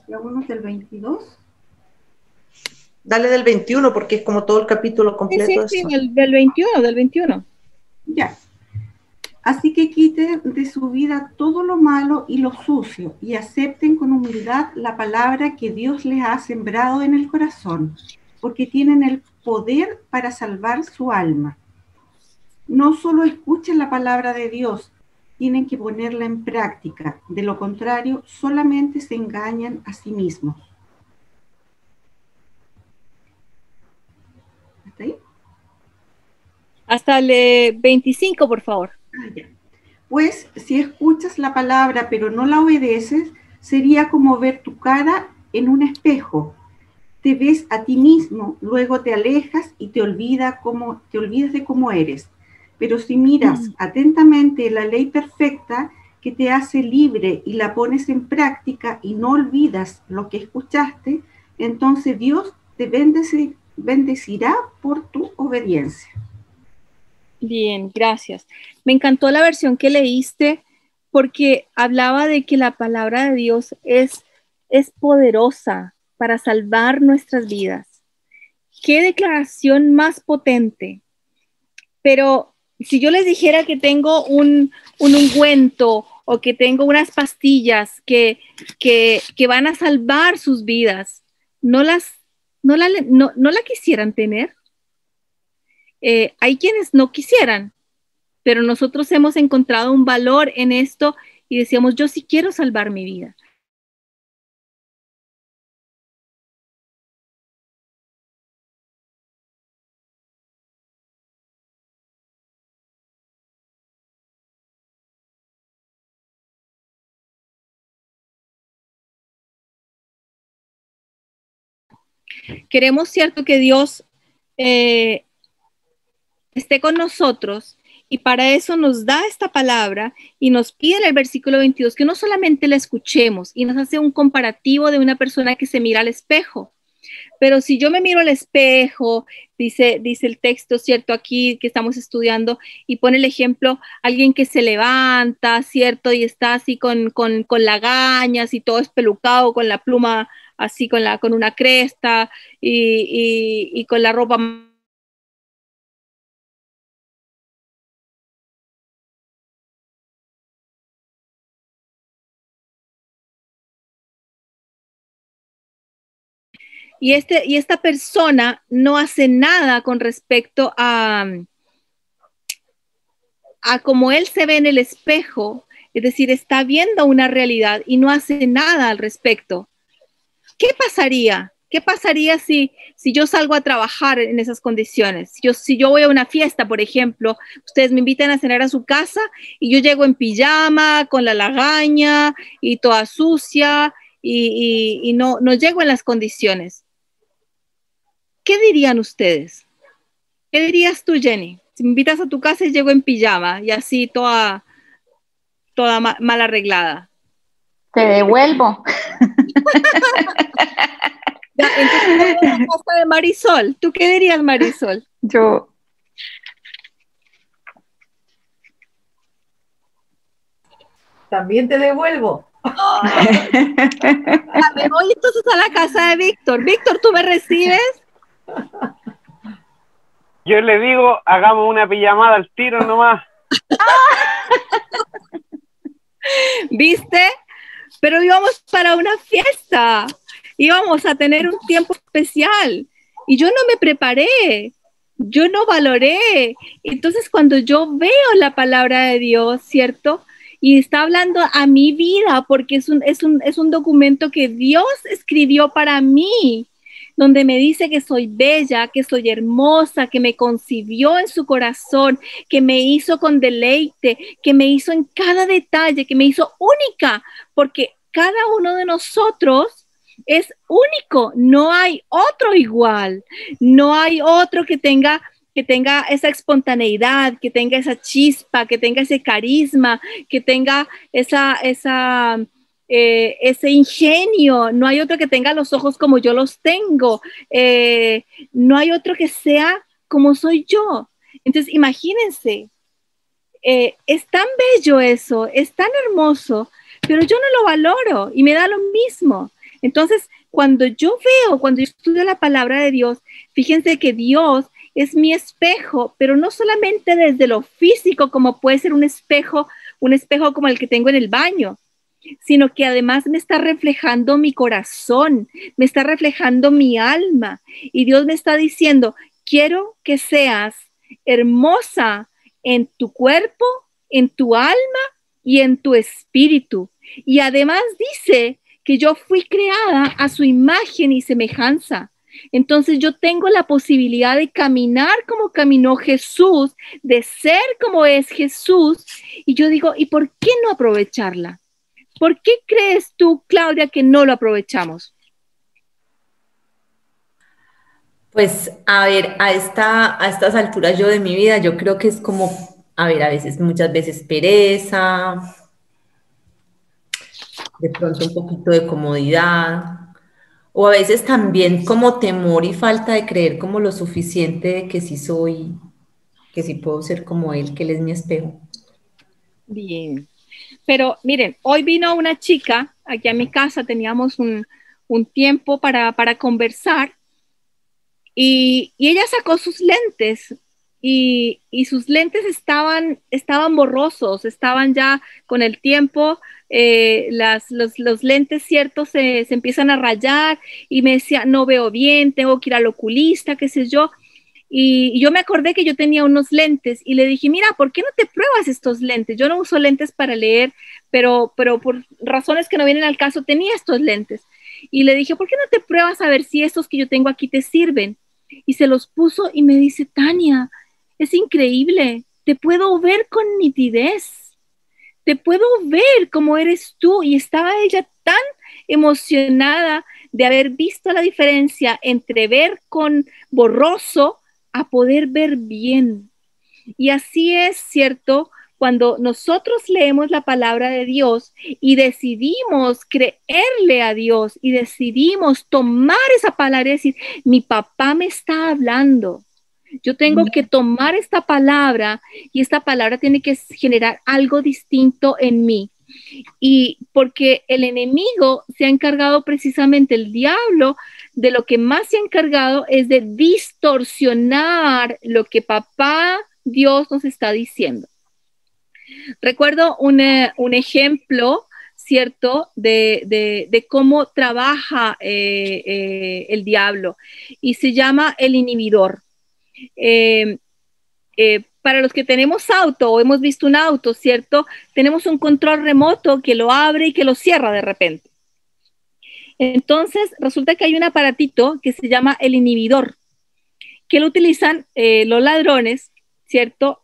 ¿Uno del 22? Dale del 21 porque es como todo el capítulo completo. Sí, del 21. Ya. Así que quiten de su vida todo lo malo y lo sucio y acepten con humildad la palabra que Dios les ha sembrado en el corazón, porque tienen el poder para salvar su alma. No solo escuchen la palabra de Dios, tienen que ponerla en práctica. De lo contrario, solamente se engañan a sí mismos. ¿Hasta ahí? Hasta el 25, por favor. Ya. Pues si escuchas la palabra pero no la obedeces, sería como ver tu cara en un espejo. Te ves a ti mismo, luego te alejas y te olvidas de cómo eres. Pero si miras atentamente la ley perfecta que te hace libre y la pones en práctica y no olvidas lo que escuchaste, entonces Dios te bendecirá por tu obediencia. Bien, gracias. Me encantó la versión que leíste porque hablaba de que la palabra de Dios es poderosa para salvar nuestras vidas. Qué declaración más potente. Pero si yo les dijera que tengo un ungüento o que tengo unas pastillas que van a salvar sus vidas, ¿no la quisieran tener? Hay quienes no quisieran, pero nosotros hemos encontrado un valor en esto y decíamos, yo sí quiero salvar mi vida. Queremos, cierto, que Dios esté con nosotros y para eso nos da esta palabra y nos pide en el versículo 22 que no solamente la escuchemos y nos hace un comparativo de una persona que se mira al espejo. Pero si yo me miro al espejo, dice el texto, ¿cierto? Aquí que estamos estudiando y pone el ejemplo, alguien que se levanta, ¿cierto? Y está así con lagañas y todo espelucado, con la pluma así, con una cresta y con la ropa. Y esta persona no hace nada con respecto a cómo él se ve en el espejo, es decir, está viendo una realidad y no hace nada al respecto. ¿Qué pasaría? ¿Qué pasaría si yo salgo a trabajar en esas condiciones? Si yo voy a una fiesta, por ejemplo, ustedes me invitan a cenar a su casa y yo llego en pijama, con la lagaña y toda sucia y no llego en las condiciones. ¿Qué dirían ustedes? ¿Qué dirías tú, Jenny? Si me invitas a tu casa y llego en pijama y así toda mal arreglada. Te devuelvo. Ya, entonces, la casa de Marisol. ¿Tú qué dirías, Marisol? Yo. También te devuelvo. Me voy entonces a la casa de Víctor. Víctor, ¿tú me recibes? Yo le digo, hagamos una pijamada al tiro nomás. ¿Viste? Pero íbamos para una fiesta. Íbamos a tener un tiempo especial. Y yo no me preparé. Yo no valoré. Entonces, cuando yo veo la palabra de Dios, ¿cierto? Y está hablando a mi vida, porque es un documento que Dios escribió para mí, donde me dice que soy bella, que soy hermosa, que me concibió en su corazón, que me hizo con deleite, que me hizo en cada detalle, que me hizo única, porque cada uno de nosotros es único, no hay otro igual, no hay otro que tenga esa espontaneidad, que tenga esa chispa, que tenga ese carisma, que tenga ese ingenio. No hay otro que tenga los ojos como yo los tengo. No hay otro que sea como soy yo. Entonces, imagínense, es tan bello eso, es tan hermoso, pero yo no lo valoro y me da lo mismo. Entonces, cuando yo estudio la palabra de Dios, fíjense que Dios es mi espejo, pero no solamente desde lo físico, como puede ser un espejo como el que tengo en el baño, sino que además me está reflejando mi corazón, me está reflejando mi alma. Y Dios me está diciendo, quiero que seas hermosa en tu cuerpo, en tu alma y en tu espíritu. Y además dice que yo fui creada a su imagen y semejanza. Entonces yo tengo la posibilidad de caminar como caminó Jesús, de ser como es Jesús. Y yo digo, ¿y por qué no aprovecharla? ¿Por qué crees tú, Claudia, que no lo aprovechamos? Pues, a ver, a estas alturas yo de mi vida, yo creo que es como, a ver, a veces, muchas veces pereza, de pronto un poquito de comodidad, o a veces también como temor y falta de creer como lo suficiente de que sí soy, que sí puedo ser como él, que él es mi espejo. Bien. Pero miren, hoy vino una chica aquí a mi casa, teníamos un tiempo para conversar y ella sacó sus lentes y sus lentes estaban borrosos, estaban ya con el tiempo, los lentes ciertos se empiezan a rayar y me decía, no veo bien, tengo que ir al oculista, qué sé yo. Y yo me acordé que yo tenía unos lentes y le dije, mira, ¿por qué no te pruebas estos lentes? Yo no uso lentes para leer, pero por razones que no vienen al caso tenía estos lentes. Y le dije, ¿por qué no te pruebas a ver si estos que yo tengo aquí te sirven? Y se los puso y me dice, Tania, es increíble, te puedo ver con nitidez, te puedo ver como eres tú. Y estaba ella tan emocionada de haber visto la diferencia entre ver con borroso a poder ver bien. Y así es, ¿cierto? Cuando nosotros leemos la palabra de Dios y decidimos creerle a Dios y decidimos tomar esa palabra y decir, mi papá me está hablando. Yo tengo que tomar esta palabra y esta palabra tiene que generar algo distinto en mí. Y porque el enemigo se ha encargado precisamente, el diablo, de lo que más se ha encargado es de distorsionar lo que papá Dios nos está diciendo. Recuerdo un ejemplo, ¿cierto?, de cómo trabaja el diablo y se llama el inhibidor. Para los que tenemos auto o hemos visto un auto, ¿cierto? Tenemos un control remoto que lo abre y que lo cierra de repente. Entonces, resulta que hay un aparatito que se llama el inhibidor, que lo utilizan los ladrones, ¿cierto?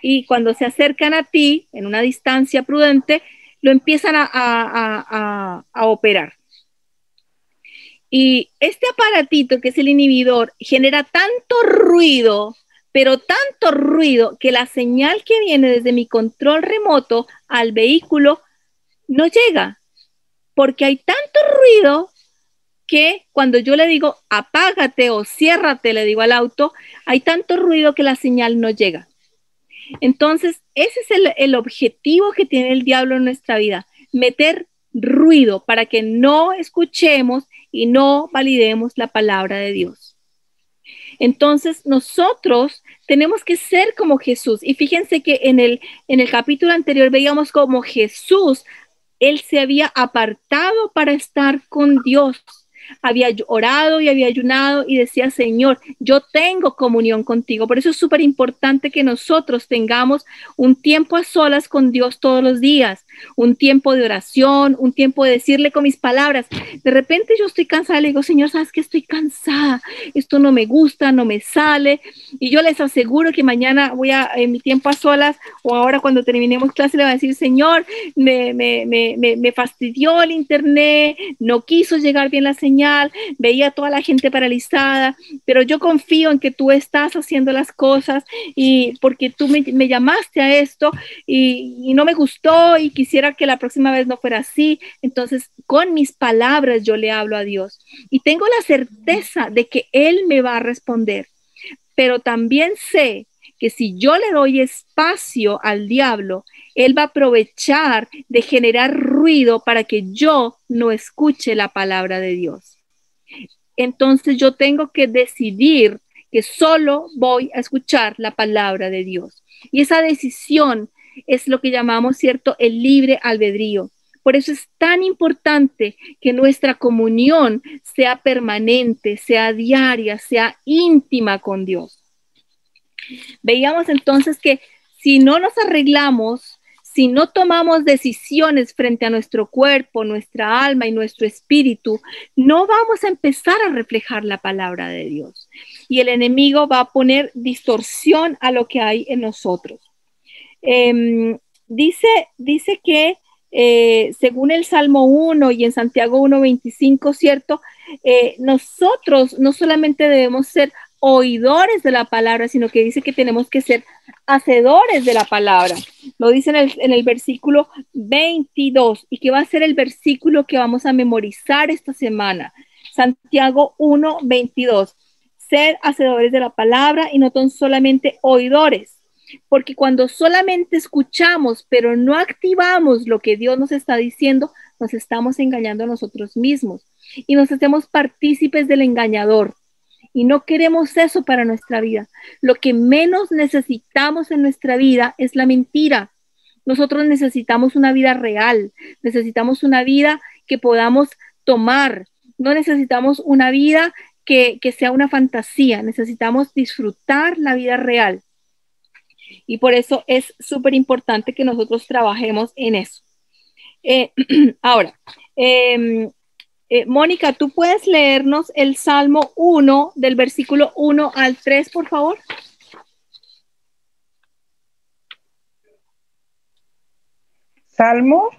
Y cuando se acercan a ti en una distancia prudente, lo empiezan a operar. Y este aparatito, que es el inhibidor, genera tanto ruido, pero tanto ruido, que la señal que viene desde mi control remoto al vehículo no llega, porque hay tanto ruido que cuando yo le digo apágate o ciérrate, le digo al auto, hay tanto ruido que la señal no llega. Entonces, ese es el objetivo que tiene el diablo en nuestra vida, meter ruido para que no escuchemos y no validemos la palabra de Dios. Entonces, nosotros tenemos que ser como Jesús. Y fíjense que en el capítulo anterior veíamos como Jesús, él se había apartado para estar con Dios. Había orado y había ayunado y decía, Señor, yo tengo comunión contigo. Por eso es súper importante que nosotros tengamos un tiempo a solas con Dios todos los días, un tiempo de oración, un tiempo de decirle con mis palabras. De repente yo estoy cansada, le digo, Señor, ¿sabes qué? Estoy cansada, esto no me gusta, no me sale. Y yo les aseguro que mañana voy en mi tiempo a solas o ahora cuando terminemos clase le voy a decir, Señor, me fastidió el internet, no quiso llegar bien la señal, veía a toda la gente paralizada, pero yo confío en que tú estás haciendo las cosas y porque tú me llamaste a esto y no me gustó y quisiera que la próxima vez no fuera así. Entonces, con mis palabras yo le hablo a Dios y tengo la certeza de que Él me va a responder, pero también sé que si yo le doy espacio al diablo, él va a aprovechar de generar ruido para que yo no escuche la palabra de Dios. Entonces yo tengo que decidir que solo voy a escuchar la palabra de Dios. Y esa decisión es lo que llamamos, ¿cierto?, el libre albedrío. Por eso es tan importante que nuestra comunión sea permanente, sea diaria, sea íntima con Dios. Veíamos entonces que si no nos arreglamos, si no tomamos decisiones frente a nuestro cuerpo, nuestra alma y nuestro espíritu, no vamos a empezar a reflejar la palabra de Dios. Y el enemigo va a poner distorsión a lo que hay en nosotros. Dice que según el Salmo 1 y en Santiago 1:25, ¿cierto? Nosotros no solamente debemos ser oidores de la palabra, sino que dice que tenemos que ser hacedores de la palabra. Lo dice en el versículo 22, y que va a ser el versículo que vamos a memorizar esta semana. Santiago 1:22. Ser hacedores de la palabra y no tan solamente oidores. Porque cuando solamente escuchamos, pero no activamos lo que Dios nos está diciendo, nos estamos engañando a nosotros mismos y nos hacemos partícipes del engañador. Y no queremos eso para nuestra vida. Lo que menos necesitamos en nuestra vida es la mentira. Nosotros necesitamos una vida real, necesitamos una vida que podamos tomar. No necesitamos una vida que sea una fantasía, necesitamos disfrutar la vida real. Y por eso es súper importante que nosotros trabajemos en eso. Ahora, Mónica, ¿tú puedes leernos el Salmo 1 del versículo 1 al 3, por favor? Salmo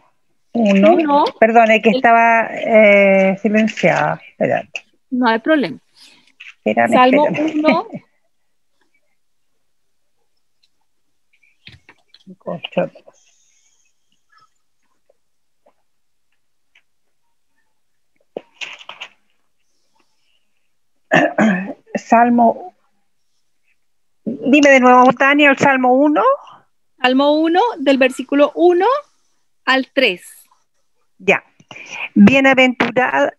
1. Perdone, que estaba silenciada. Espérate. No hay problema. Espérame, Salmo espérame. 1. Salmo. Dime de nuevo, Tania, el Salmo 1. Salmo 1 del versículo 1 al 3. Ya. Bienaventurado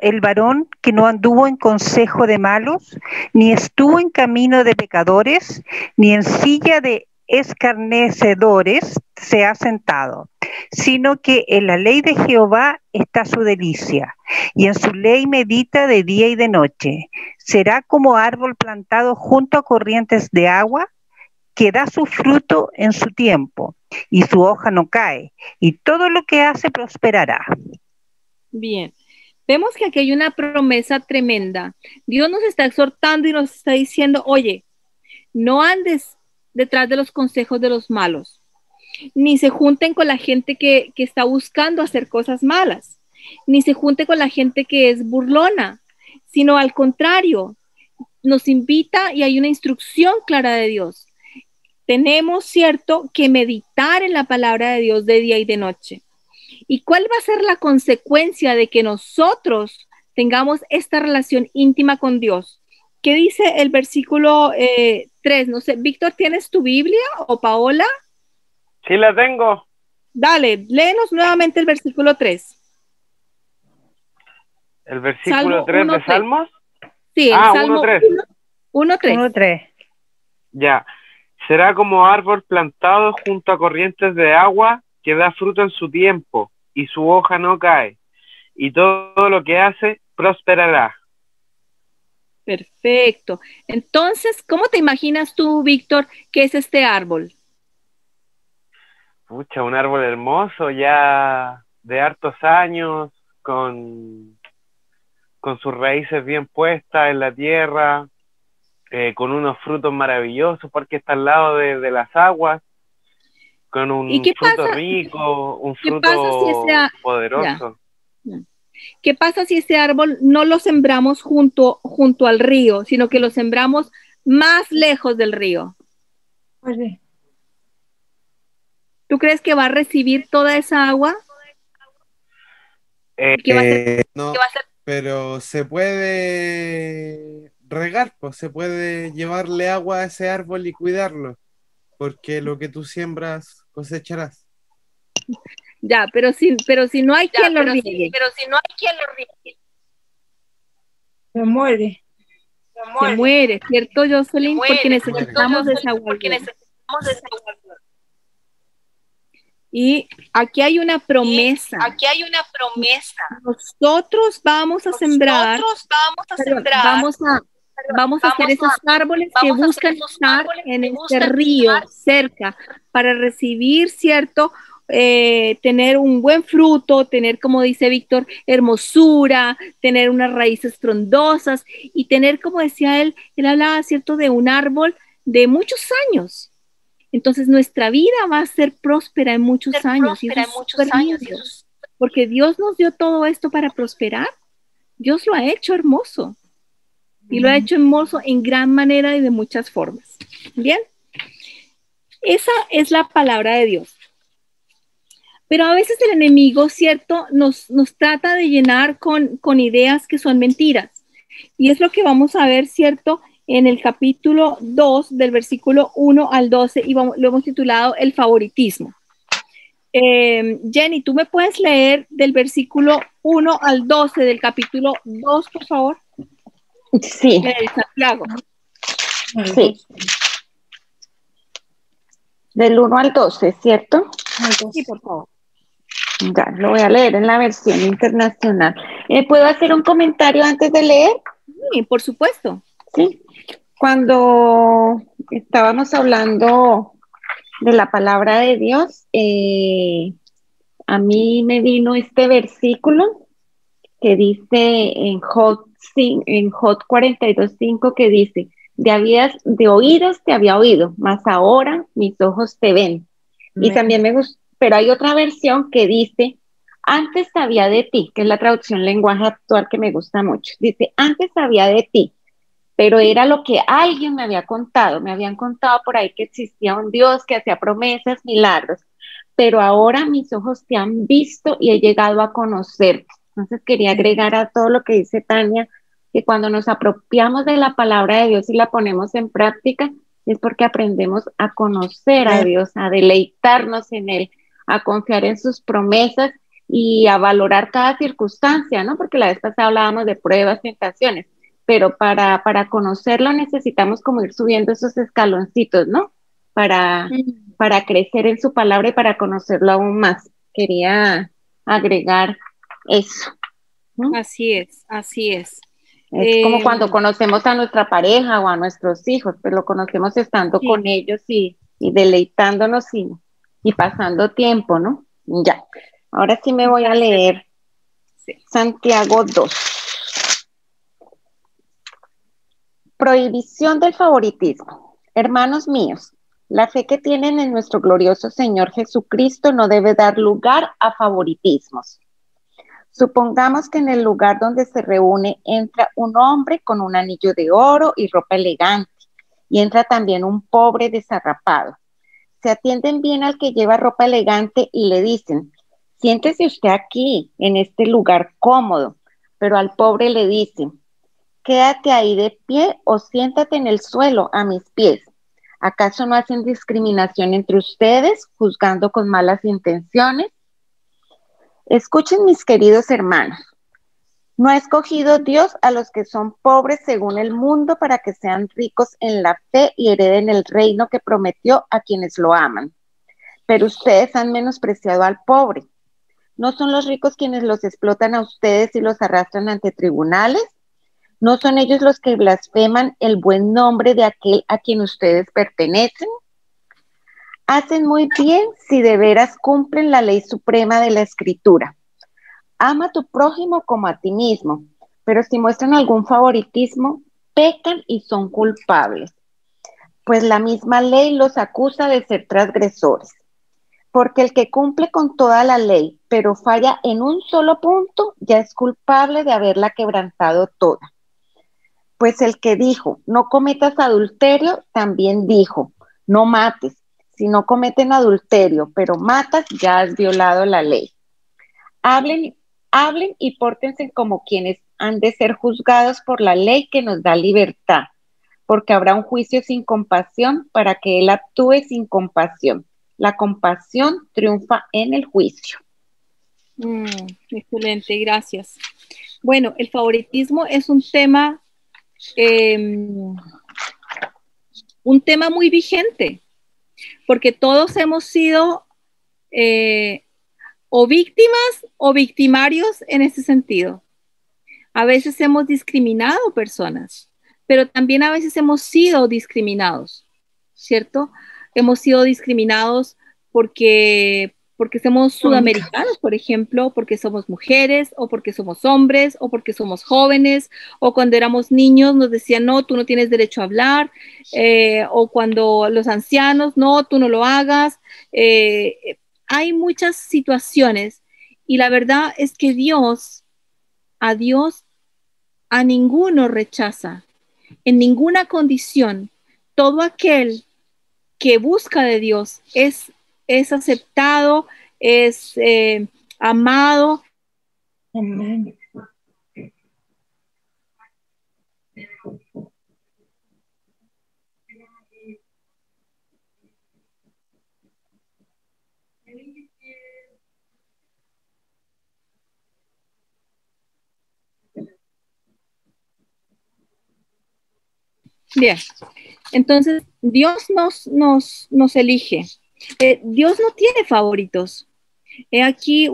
el varón que no anduvo en consejo de malos, ni estuvo en camino de pecadores, ni en silla de escarnecedores se ha sentado, sino que en la ley de Jehová está su delicia, y en su ley medita de día y de noche. Será como árbol plantado junto a corrientes de agua, que da su fruto en su tiempo, y su hoja no cae, y todo lo que hace prosperará. Bien, vemos que aquí hay una promesa tremenda. Dios nos está exhortando y nos está diciendo, oye, no andes detrás de los consejos de los malos, ni se junten con la gente que está buscando hacer cosas malas, ni se junte con la gente que es burlona, sino al contrario, nos invita y hay una instrucción clara de Dios. Tenemos, cierto, que meditar en la palabra de Dios de día y de noche. ¿Y cuál va a ser la consecuencia de que nosotros tengamos esta relación íntima con Dios? ¿Qué dice el versículo 3? No sé, Víctor, ¿tienes tu Biblia o Paola? Sí, la tengo. Dale, léenos nuevamente el versículo 3. ¿El versículo 3 de Salmos? Sí, el Salmo 1:3. 1:3. Ya. Será como árbol plantado junto a corrientes de agua que da fruto en su tiempo y su hoja no cae, y todo lo que hace prosperará. Perfecto. Entonces, ¿cómo te imaginas tú, Víctor, que es este árbol? Pucha, un árbol hermoso, ya de hartos años, con sus raíces bien puestas en la tierra, con unos frutos maravillosos porque está al lado de las aguas, con un fruto rico, un fruto poderoso. Ya. ¿Qué pasa si ese árbol no lo sembramos junto al río, sino que lo sembramos más lejos del río? ¿Tú crees que va a recibir toda esa agua? No, pero se puede regar, pues se puede llevarle agua a ese árbol y cuidarlo, porque lo que tú siembras cosecharás. Ya, pero si no hay quien lo riegue. Se muere. Se muere, ¿cierto, Jocelyn? Porque necesitamos desaguar. Y aquí hay una promesa. Nosotros vamos a sembrar. vamos a ser esos árboles que buscan estar en este río cerca para recibir, ¿cierto? Tener un buen fruto, tener, como dice Víctor, hermosura, tener unas raíces frondosas y tener, como decía él hablaba, ¿cierto?, de un árbol de muchos años. Entonces nuestra vida va a ser próspera en muchos años. Y eso es súper lindo, porque Dios nos dio todo esto para prosperar. Dios lo ha hecho hermoso. Y lo ha hecho hermoso en gran manera y de muchas formas. Bien, esa es la palabra de Dios. Pero a veces el enemigo, ¿cierto?, nos trata de llenar con ideas que son mentiras. Y es lo que vamos a ver, ¿cierto?, en el capítulo 2, del versículo 1 al 12, y lo hemos titulado El favoritismo. Jenny, ¿tú me puedes leer del versículo 1 al 12 del capítulo 2, por favor? Sí. Santiago. Sí. Del 1 al 12, ¿cierto? Sí, por favor. Ya, lo voy a leer en la versión internacional. ¿Puedo hacer un comentario antes de leer? Sí, por supuesto. Sí. Cuando estábamos hablando de la palabra de Dios, a mí me vino este versículo que dice en Job 42:5, que dice: de oídos te había oído, mas ahora mis ojos te ven. Y también me gusta, pero hay otra versión que dice: antes sabía de ti, que es la traducción lenguaje actual que me gusta mucho. Dice: antes sabía de ti, pero era lo que alguien me había contado. Me habían contado por ahí que existía un Dios que hacía promesas, milagros, pero ahora mis ojos te han visto y he llegado a conocerte. Entonces quería agregar a todo lo que dice Tania, que cuando nos apropiamos de la palabra de Dios y la ponemos en práctica, es porque aprendemos a conocer a Dios, a deleitarnos en Él, a confiar en sus promesas y a valorar cada circunstancia, ¿no? Porque la vez pasada hablábamos de pruebas, tentaciones, pero para conocerlo necesitamos como ir subiendo esos escaloncitos, ¿no? Para crecer en su palabra y para conocerlo aún más. Quería agregar eso, ¿no? Así es, así es. Es como cuando conocemos a nuestra pareja o a nuestros hijos, pues lo conocemos estando con ellos y deleitándonos y pasando tiempo, ¿no? Ya, ahora sí me voy a leer Santiago 2. Prohibición del favoritismo. Hermanos míos, la fe que tienen en nuestro glorioso Señor Jesucristo no debe dar lugar a favoritismos. Supongamos que en el lugar donde se reúne entra un hombre con un anillo de oro y ropa elegante, y entra también un pobre desarrapado. Se atienden bien al que lleva ropa elegante y le dicen: siéntese usted aquí, en este lugar cómodo, pero al pobre le dicen: quédate ahí de pie o siéntate en el suelo a mis pies. ¿Acaso no hacen discriminación entre ustedes, juzgando con malas intenciones? Escuchen, mis queridos hermanos, ¿no ha escogido Dios a los que son pobres según el mundo para que sean ricos en la fe y hereden el reino que prometió a quienes lo aman? Pero ustedes han menospreciado al pobre. ¿No son los ricos quienes los explotan a ustedes y los arrastran ante tribunales? ¿No son ellos los que blasfeman el buen nombre de aquel a quien ustedes pertenecen? Hacen muy bien si de veras cumplen la ley suprema de la Escritura. Ama a tu prójimo como a ti mismo, pero si muestran algún favoritismo, pecan y son culpables, pues la misma ley los acusa de ser transgresores. Porque el que cumple con toda la ley, pero falla en un solo punto, ya es culpable de haberla quebrantado toda. Pues el que dijo: no cometas adulterio, también dijo: no mates. Si no cometen adulterio, pero matas, ya has violado la ley. Hablen y pórtense como quienes han de ser juzgados por la ley que nos da libertad, porque habrá un juicio sin compasión para que él actúe sin compasión. La compasión triunfa en el juicio. Excelente, gracias. Bueno, el favoritismo es un tema muy vigente, porque todos hemos sido o víctimas o victimarios en ese sentido. A veces hemos discriminado personas, pero también a veces hemos sido discriminados, ¿cierto? Hemos sido discriminados porque somos sudamericanos, por ejemplo, porque somos mujeres, o porque somos hombres, o porque somos jóvenes, o cuando éramos niños nos decían, no, tú no tienes derecho a hablar, o cuando los ancianos, no, tú no lo hagas. Hay muchas situaciones, y la verdad es que a Dios a ninguno rechaza, en ninguna condición. Todo aquel que busca de Dios es aceptado, es amado. Amén. Bien, entonces Dios nos elige. Dios no tiene favoritos. Aquí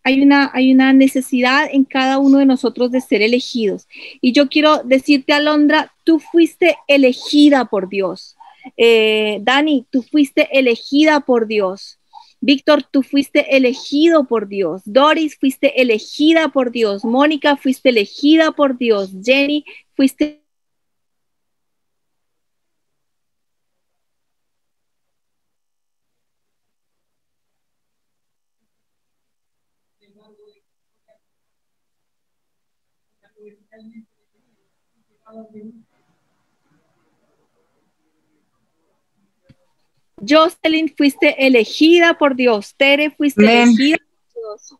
hay una necesidad en cada uno de nosotros de ser elegidos. Y yo quiero decirte, Alondra, tú fuiste elegida por Dios. Dani, tú fuiste elegida por Dios. Víctor, tú fuiste elegido por Dios. Doris, fuiste elegida por Dios. Mónica, fuiste elegida por Dios. Jenny, fuiste Jocelyn, fuiste elegida por Dios. Tere, fuiste elegida por Dios.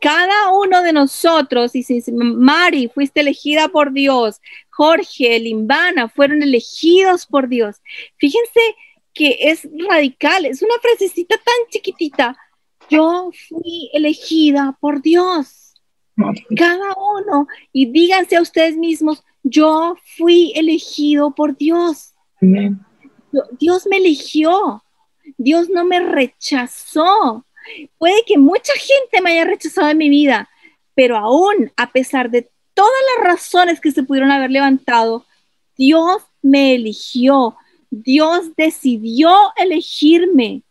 Cada uno de nosotros, y Mari, fuiste elegida por Dios. Jorge, Limbana, fueron elegidos por Dios. Fíjense que es radical, es una frasecita tan chiquitita. Yo fui elegida por Dios. Cada uno, y díganse a ustedes mismos, yo fui elegido por Dios. Amén. Dios me eligió, Dios no me rechazó. Puede que mucha gente me haya rechazado en mi vida, pero aún a pesar de todas las razones que se pudieron haber levantado, Dios me eligió, Dios decidió elegirme,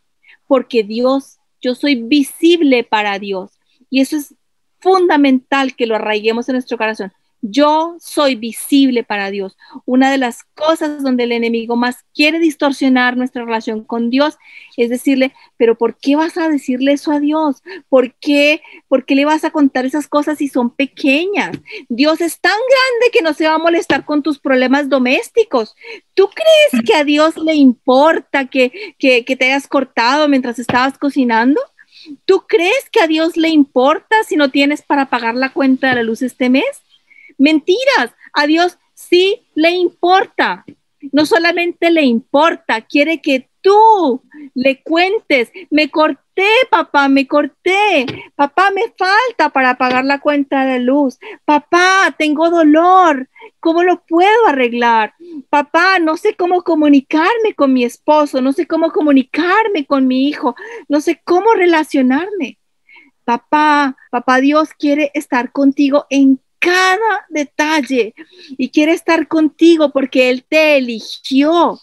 porque yo soy visible para Dios, y eso es fundamental que lo arraiguemos en nuestro corazón. Yo soy visible para Dios. Una de las cosas donde el enemigo más quiere distorsionar nuestra relación con Dios es decirle, pero ¿por qué vas a decirle eso a Dios? ¿Por qué le vas a contar esas cosas si son pequeñas? Dios es tan grande que no se va a molestar con tus problemas domésticos. ¿Tú crees que a Dios le importa que te hayas cortado mientras estabas cocinando? ¿Tú crees que a Dios le importa si no tienes para pagar la cuenta de la luz este mes? Mentiras, a Dios sí le importa. No solamente le importa, quiere que tú le cuentes. Me corté, papá, me corté. Papá, me falta para pagar la cuenta de luz. Papá, tengo dolor. ¿Cómo lo puedo arreglar? Papá, no sé cómo comunicarme con mi esposo. No sé cómo comunicarme con mi hijo. No sé cómo relacionarme. Papá, Dios quiere estar contigo en cada detalle y quiere estar contigo porque Él te eligió.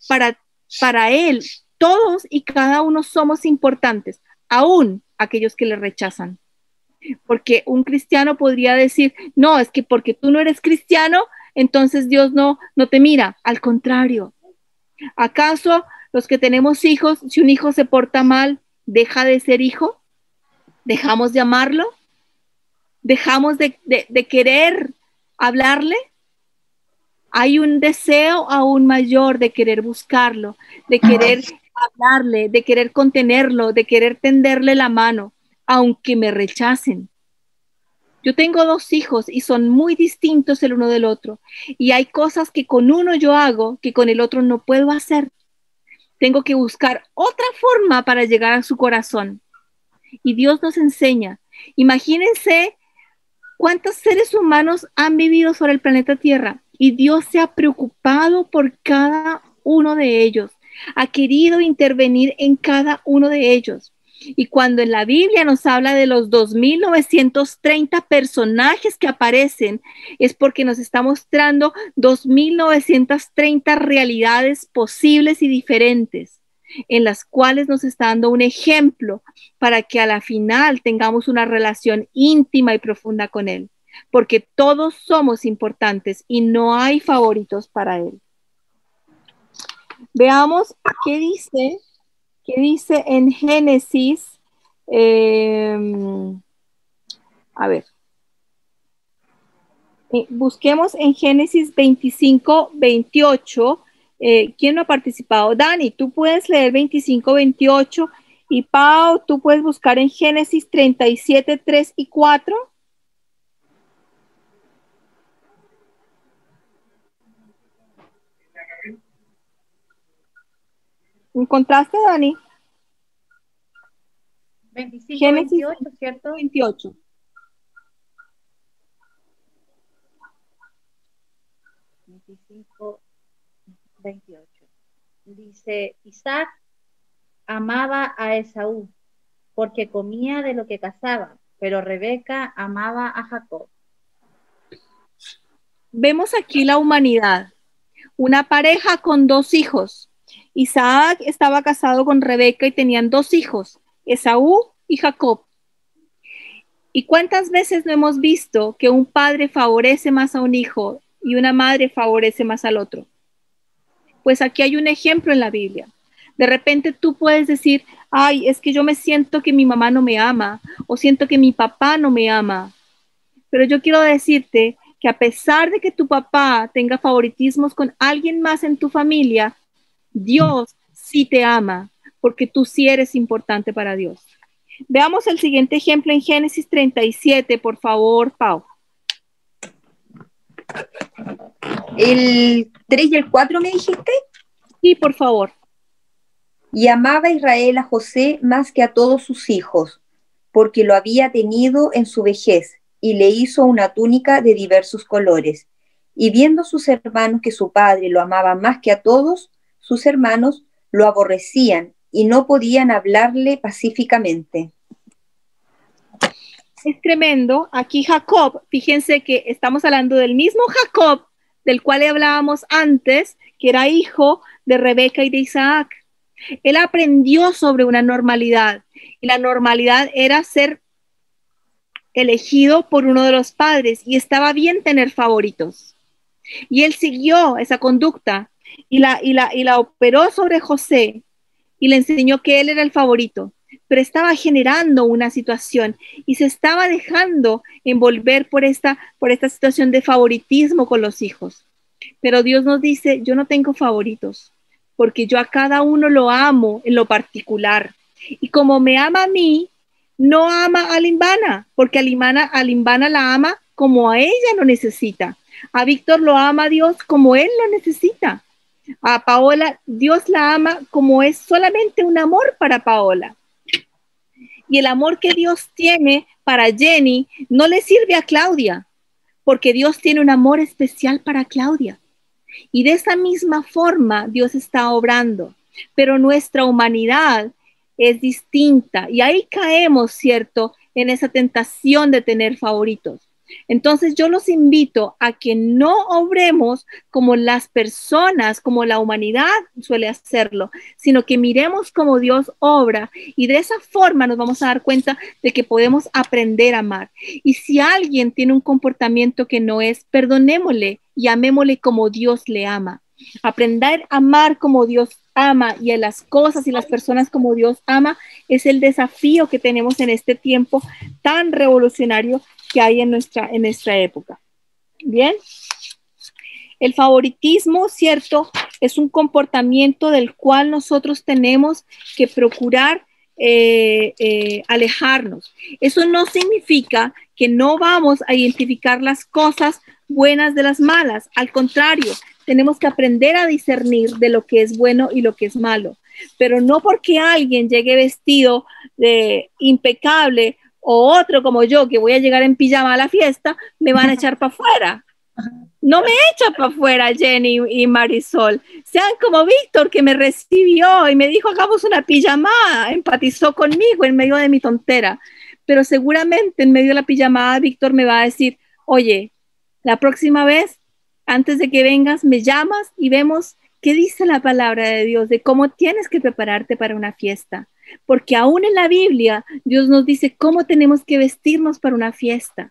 Para Él, todos y cada uno somos importantes, aún aquellos que le rechazan. Porque un cristiano podría decir, no, es que porque tú no eres cristiano, entonces Dios no te mira. Al contrario, ¿acaso los que tenemos hijos, si un hijo se porta mal, deja de ser hijo? ¿Dejamos de amarlo? ¿Dejamos de querer hablarle? Hay un deseo aún mayor de querer buscarlo, de querer hablarle, de querer contenerlo, de querer tenderle la mano, aunque me rechacen. Yo tengo 2 hijos y son muy distintos el uno del otro. Y hay cosas que con uno yo hago que con el otro no puedo hacer. Tengo que buscar otra forma para llegar a su corazón. Y Dios nos enseña. Imagínense cuántos seres humanos han vivido sobre el planeta Tierra y Dios se ha preocupado por cada uno de ellos, ha querido intervenir en cada uno de ellos. Y cuando en la Biblia nos habla de los 2.930 personajes que aparecen, es porque nos está mostrando 2.930 realidades posibles y diferentes, en las cuales nos está dando un ejemplo para que a la final tengamos una relación íntima y profunda con Él, porque todos somos importantes y no hay favoritos para Él. Veamos qué dice en Génesis. A ver. Busquemos en Génesis 25, 28. ¿Quién no ha participado? Dani, tú puedes leer 25, 28. Y Pau, tú puedes buscar en Génesis 37, 3 y 4. ¿Encontraste, Dani? 25, Génesis 28, ¿cierto? 28. Dice, Isaac amaba a Esaú porque comía de lo que cazaba, pero Rebeca amaba a Jacob. Vemos aquí la humanidad, una pareja con 2 hijos. Isaac estaba casado con Rebeca y tenían 2 hijos, Esaú y Jacob. ¿Y cuántas veces no hemos visto que un padre favorece más a un hijo y una madre favorece más al otro? Pues aquí hay un ejemplo en la Biblia. De repente tú puedes decir, ay, es que yo me siento que mi mamá no me ama o siento que mi papá no me ama. Pero yo quiero decirte que a pesar de que tu papá tenga favoritismos con alguien más en tu familia, Dios sí te ama, porque tú sí eres importante para Dios. Veamos el siguiente ejemplo en Génesis 37, por favor, Pau. ¿El 3 y el 4 me dijiste? Sí, por favor. Y amaba Israel a José más que a todos sus hijos, porque lo había tenido en su vejez, y le hizo una túnica de diversos colores. Y viendo sus hermanos que su padre lo amaba más que a todos, sus hermanos lo aborrecían y no podían hablarle pacíficamente. Es tremendo. Aquí Jacob, fíjense que estamos hablando del mismo Jacob del cual hablábamos antes, que era hijo de Rebeca y de Isaac. Él aprendió sobre una normalidad, y la normalidad era ser elegido por uno de los padres, y estaba bien tener favoritos. Y él siguió esa conducta y la operó sobre José y le enseñó que él era el favorito, pero estaba generando una situación y se estaba dejando envolver por esta situación de favoritismo con los hijos. Pero Dios nos dice, yo no tengo favoritos, porque yo a cada uno lo amo en lo particular. Y como me ama a mí, no ama a Limbana, porque a Limbana la ama como a ella lo necesita. A Víctor lo ama a Dios como él lo necesita. A Paola, Dios la ama como es solamente un amor para Paola. Y el amor que Dios tiene para Jenny no le sirve a Claudia, porque Dios tiene un amor especial para Claudia. Y de esa misma forma Dios está obrando, pero nuestra humanidad es distinta y ahí caemos, ¿cierto?, en esa tentación de tener favoritos. Entonces yo los invito a que no obremos como las personas, como la humanidad suele hacerlo, sino que miremos cómo Dios obra y de esa forma nos vamos a dar cuenta de que podemos aprender a amar. Y si alguien tiene un comportamiento que no es, perdonémosle y amémosle como Dios le ama. Aprender a amar como Dios ama y a las cosas y las personas como Dios ama es el desafío que tenemos en este tiempo tan revolucionario que hay en nuestra época. Bien, el favoritismo, ¿cierto?, es un comportamiento del cual nosotros tenemos que procurar alejarnos. Eso no significa que no vamos a identificar las cosas buenas de las malas. Al contrario, tenemos que aprender a discernir de lo que es bueno y lo que es malo. Pero no porque alguien llegue vestido de impecable o otro como yo, que voy a llegar en pijama a la fiesta, me van a echar para afuera. No me echa para afuera Jenny y Marisol. Sean como Víctor, que me recibió y me dijo, hagamos una pijamada. Empatizó conmigo en medio de mi tontera. Pero seguramente en medio de la pijamada, Víctor me va a decir, oye, la próxima vez, antes de que vengas, me llamas y vemos qué dice la palabra de Dios, de cómo tienes que prepararte para una fiesta. Porque aún en la Biblia, Dios nos dice cómo tenemos que vestirnos para una fiesta.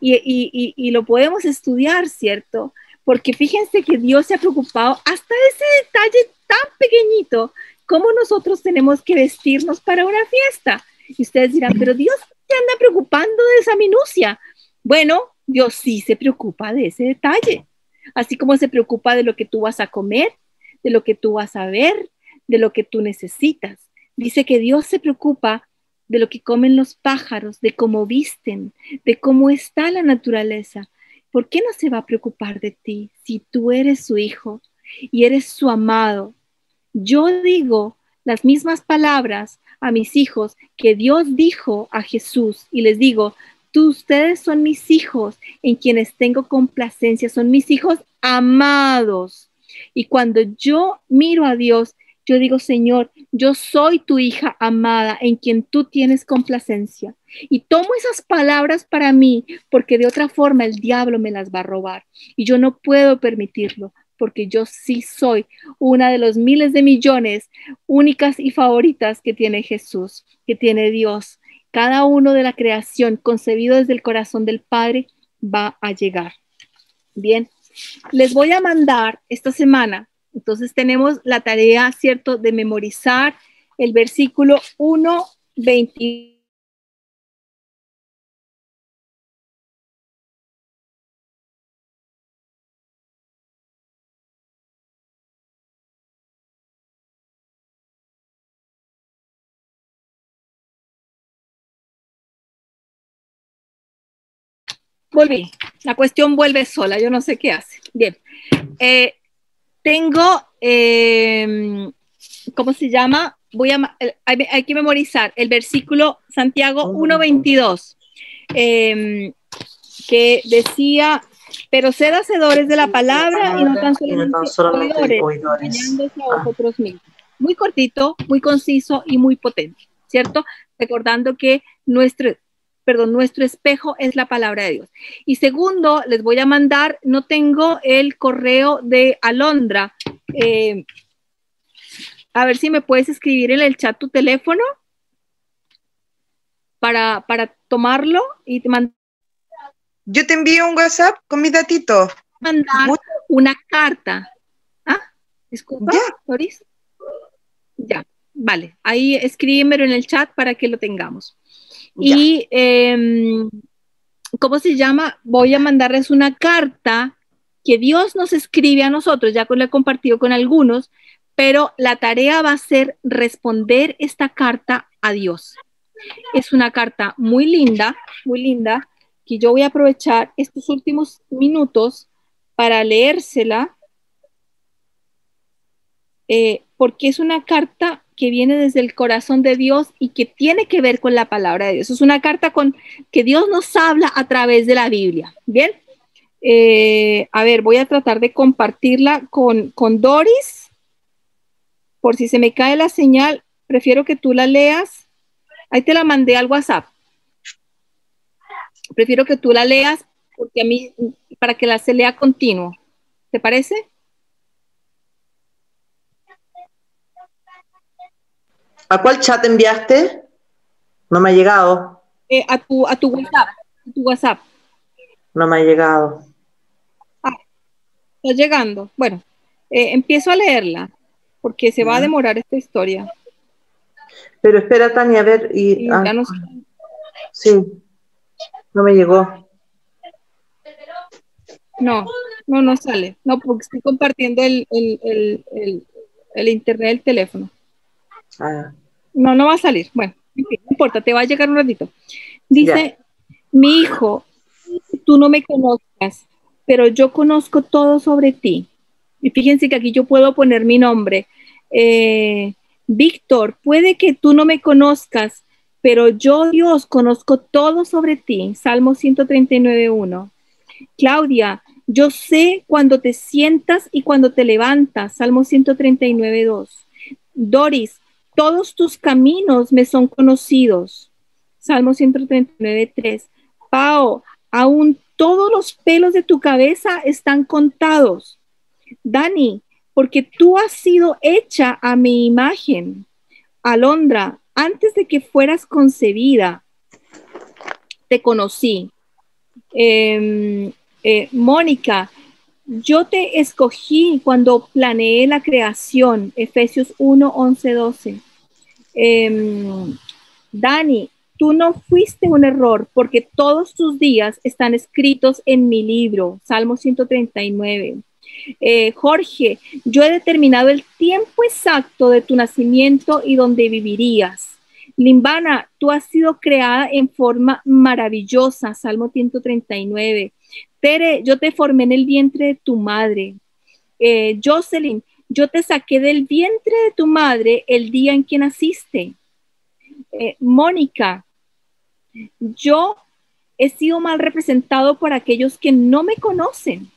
Y lo podemos estudiar, ¿cierto? Porque fíjense que Dios se ha preocupado hasta ese detalle tan pequeñito, cómo nosotros tenemos que vestirnos para una fiesta. Y ustedes dirán, pero Dios se anda preocupando de esa minucia. Bueno, Dios sí se preocupa de ese detalle, así como se preocupa de lo que tú vas a comer, de lo que tú vas a ver, de lo que tú necesitas. Dice que Dios se preocupa de lo que comen los pájaros, de cómo visten, de cómo está la naturaleza. ¿Por qué no se va a preocupar de ti si tú eres su hijo y eres su amado? Yo digo las mismas palabras a mis hijos que Dios dijo a Jesús y les digo, ustedes son mis hijos en quienes tengo complacencia, son mis hijos amados. Y cuando yo miro a Dios, yo digo, Señor, yo soy tu hija amada en quien tú tienes complacencia. Y tomo esas palabras para mí, porque de otra forma el diablo me las va a robar. Y yo no puedo permitirlo, porque yo sí soy una de los miles de millones únicas y favoritas que tiene Jesús, que tiene Dios. Cada uno de la creación concebido desde el corazón del Padre va a llegar. Bien, les voy a mandar esta semana. Entonces tenemos la tarea, ¿cierto?, de memorizar el versículo 1:20. Volví. La cuestión vuelve sola. Yo no sé qué hace. Bien. Tengo, ¿cómo se llama? Hay que memorizar el versículo Santiago 1:22, que decía, pero sed hacedores de la palabra y no tan solamente oidores, engañándose a vosotros mismos. Muy cortito, muy conciso y muy potente, ¿cierto? Recordando que nuestro espejo es la palabra de Dios. Y segundo, les voy a mandar, no tengo el correo de Alondra. A ver si me puedes escribir en el chat tu teléfono para tomarlo y te mandar. Yo te envío un WhatsApp con mis datitos. Mandar una carta. ¿Ah? Disculpa, Doris. Ya, vale. Ahí escríbemelo en el chat para que lo tengamos. Ya. Y, ¿cómo se llama? Voy a mandarles una carta que Dios nos escribe a nosotros, ya que lo he compartido con algunos, pero la tarea va a ser responder esta carta a Dios. Es una carta muy linda, que yo voy a aprovechar estos últimos minutos para leérsela, porque es una carta que viene desde el corazón de Dios y que tiene que ver con la palabra de Dios. Es una carta que Dios nos habla a través de la Biblia. Bien, a ver, voy a tratar de compartirla con Doris. Por si se me cae la señal, prefiero que tú la leas. Ahí te la mandé al WhatsApp. Prefiero que tú la leas porque a mí, para que se lea continuo. ¿Te parece? ¿A cuál chat enviaste? No me ha llegado. A tu WhatsApp. No me ha llegado. Está llegando. Bueno, empiezo a leerla porque se va a demorar esta historia. Pero espera, Tania, a ver. Sí, no me llegó. No sale. No, porque estoy compartiendo el internet del teléfono. No va a salir. Bueno, en fin, no importa, te va a llegar un ratito. Dice, mi hijo, tú no me conozcas, pero yo conozco todo sobre ti. Y fíjense que aquí yo puedo poner mi nombre. Víctor, puede que tú no me conozcas, pero yo, Dios, conozco todo sobre ti. Salmo 139:1. Claudia, Yo sé cuando te sientas y cuando te levantas. Salmo 139:2. Doris, todos tus caminos me son conocidos. Salmo 139:3. Pao, aún todos los pelos de tu cabeza están contados. Dani, porque tú has sido hecha a mi imagen. Alondra, antes de que fueras concebida, te conocí. Mónica, yo te escogí cuando planeé la creación. Efesios 1:11-12. Dani, tú no fuiste un error porque todos tus días están escritos en mi libro. Salmo 139. Jorge, yo he determinado el tiempo exacto de tu nacimiento y donde vivirías. Limbana, tú has sido creada en forma maravillosa. Salmo 139. Tere, yo te formé en el vientre de tu madre. Jocelyn, yo te saqué del vientre de tu madre el día en que naciste. Mónica, yo he sido mal representado por aquellos que no me conocen.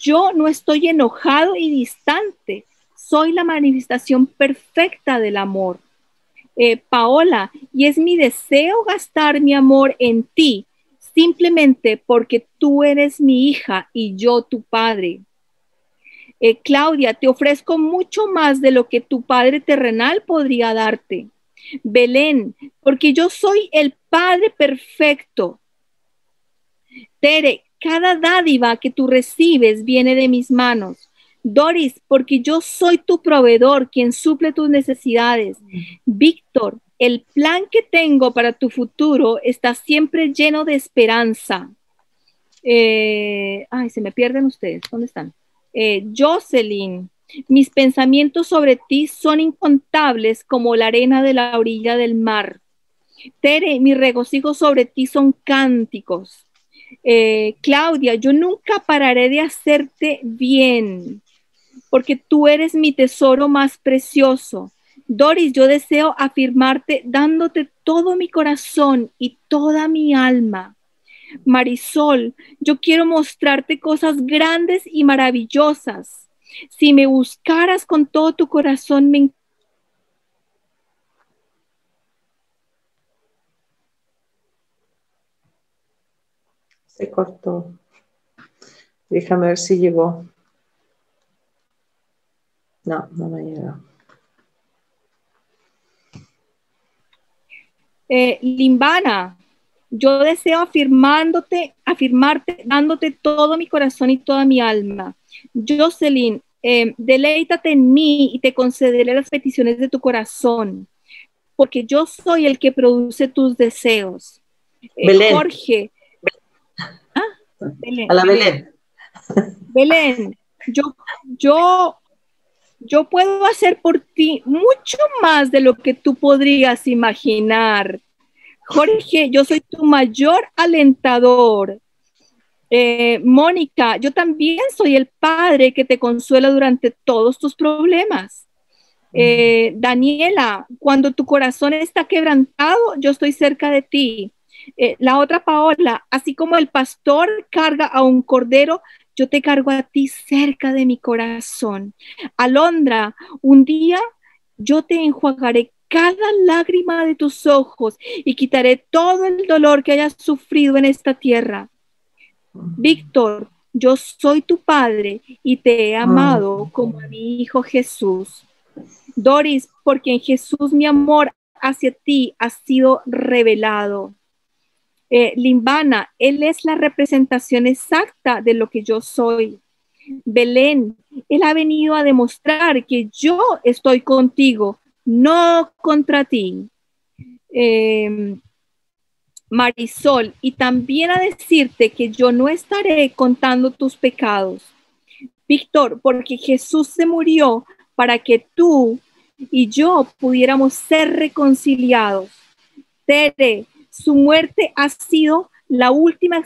Yo no estoy enojado y distante. Soy la manifestación perfecta del amor. Paola, y es mi deseo gastar mi amor en ti, simplemente porque tú eres mi hija y yo tu padre. Claudia, te ofrezco mucho más de lo que tu padre terrenal podría darte. Belén, porque yo soy el Padre perfecto. Tere, cada dádiva que tú recibes viene de mis manos. Doris, porque yo soy tu proveedor, quien suple tus necesidades. Víctor, el plan que tengo para tu futuro está siempre lleno de esperanza. Se me pierden ustedes. ¿Dónde están? Jocelyn, mis pensamientos sobre ti son incontables como la arena de la orilla del mar. Tere, mi regocijo sobre ti son cánticos. Claudia, yo nunca pararé de hacerte bien, porque tú eres mi tesoro más precioso. Doris, yo deseo afirmarte dándote todo mi corazón y toda mi alma. Marisol, yo quiero mostrarte cosas grandes y maravillosas. Si me buscaras con todo tu corazón, me Se cortó. Déjame ver si llegó. No, no me ha llegado. Limbana, yo deseo afirmarte, dándote todo mi corazón y toda mi alma. Jocelyn, deleítate en mí y te concederé las peticiones de tu corazón, porque yo soy el que produce tus deseos. Jorge. Belén, a la Belén. Belén, yo puedo hacer por ti mucho más de lo que tú podrías imaginar. Jorge, yo soy tu mayor alentador. Mónica, yo también soy el padre que te consuela durante todos tus problemas. Daniela, cuando tu corazón está quebrantado, yo estoy cerca de ti. La otra Paola, así como el pastor carga a un cordero, yo te cargo a ti cerca de mi corazón. Alondra, un día yo te enjuagaré cada lágrima de tus ojos y quitaré todo el dolor que hayas sufrido en esta tierra. Víctor, yo soy tu padre y te he amado como a mi hijo Jesús. Doris, porque en Jesús mi amor hacia ti ha sido revelado. Limbana, Él es la representación exacta de lo que yo soy. Belén, Él ha venido a demostrar que yo estoy contigo, no contra ti. Marisol, y también a decirte que yo no estaré contando tus pecados. Víctor, porque Jesús se murió para que tú y yo pudiéramos ser reconciliados. Tere, su muerte ha sido la última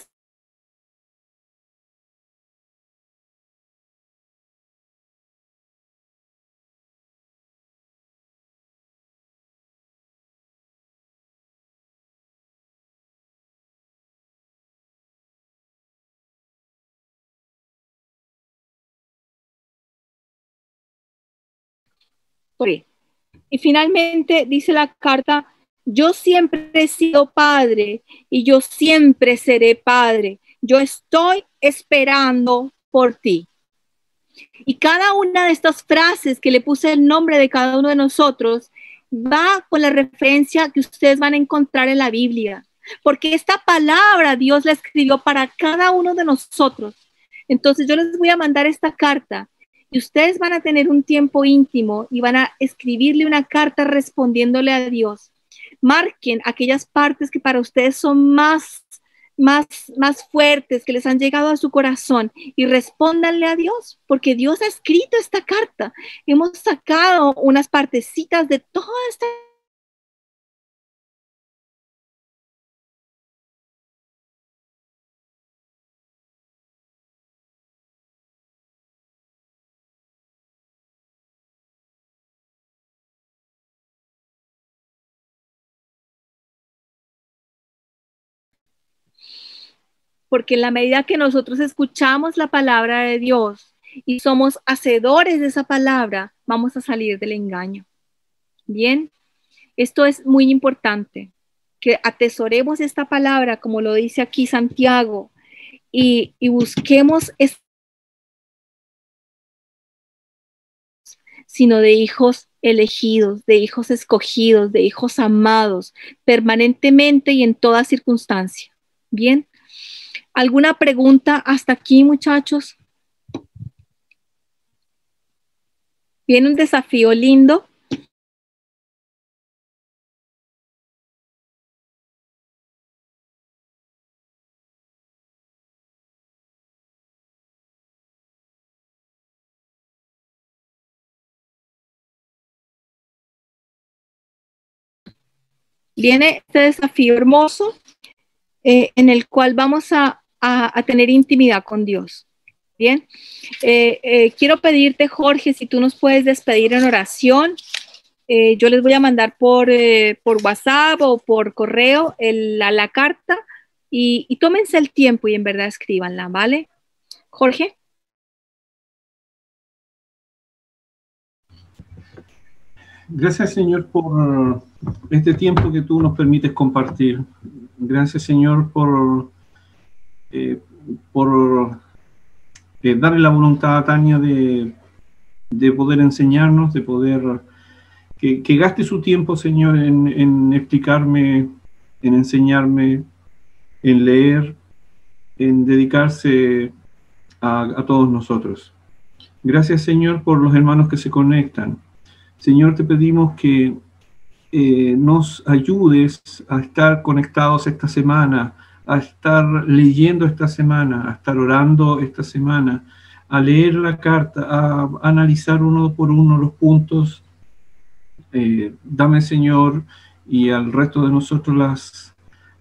Y finalmente dice la carta, yo siempre he sido padre y yo siempre seré padre. Yo estoy esperando por ti. Y cada una de estas frases que le puse el nombre de cada uno de nosotros va con la referencia que ustedes van a encontrar en la Biblia. Porque esta palabra Dios la escribió para cada uno de nosotros. Entonces yo les voy a mandar esta carta y ustedes van a tener un tiempo íntimo y van a escribirle una carta respondiéndole a Dios. Marquen aquellas partes que para ustedes son más fuertes, que les han llegado a su corazón, y respóndanle a Dios, porque Dios ha escrito esta carta. Hemos sacado unas partecitas de toda esta porque en la medida que nosotros escuchamos la palabra de Dios y somos hacedores de esa palabra, vamos a salir del engaño. Bien, esto es muy importante, que atesoremos esta palabra, como lo dice aquí Santiago, y busquemos sino de hijos elegidos, de hijos escogidos, de hijos amados, permanentemente y en toda circunstancia. Bien. ¿Alguna pregunta hasta aquí, muchachos? Viene un desafío lindo. Viene este desafío hermoso en el cual vamos a tener intimidad con Dios. Bien, quiero pedirte, Jorge, si tú nos puedes despedir en oración. Yo les voy a mandar por WhatsApp o por correo la carta y tómense el tiempo y en verdad escríbanla, ¿vale? Jorge. Gracias, Señor, por este tiempo que tú nos permites compartir. Gracias, Señor, por darle la voluntad a Tania de poder enseñarnos, de poder que gaste su tiempo, Señor, en explicarme, en enseñarme, en leer, en dedicarse a todos nosotros. Gracias, Señor, por los hermanos que se conectan. Señor, te pedimos que nos ayudes a estar conectados esta semana, a estar leyendo esta semana, a estar orando esta semana, a leer la carta, a analizar uno por uno los puntos. Dame, Señor, y al resto de nosotros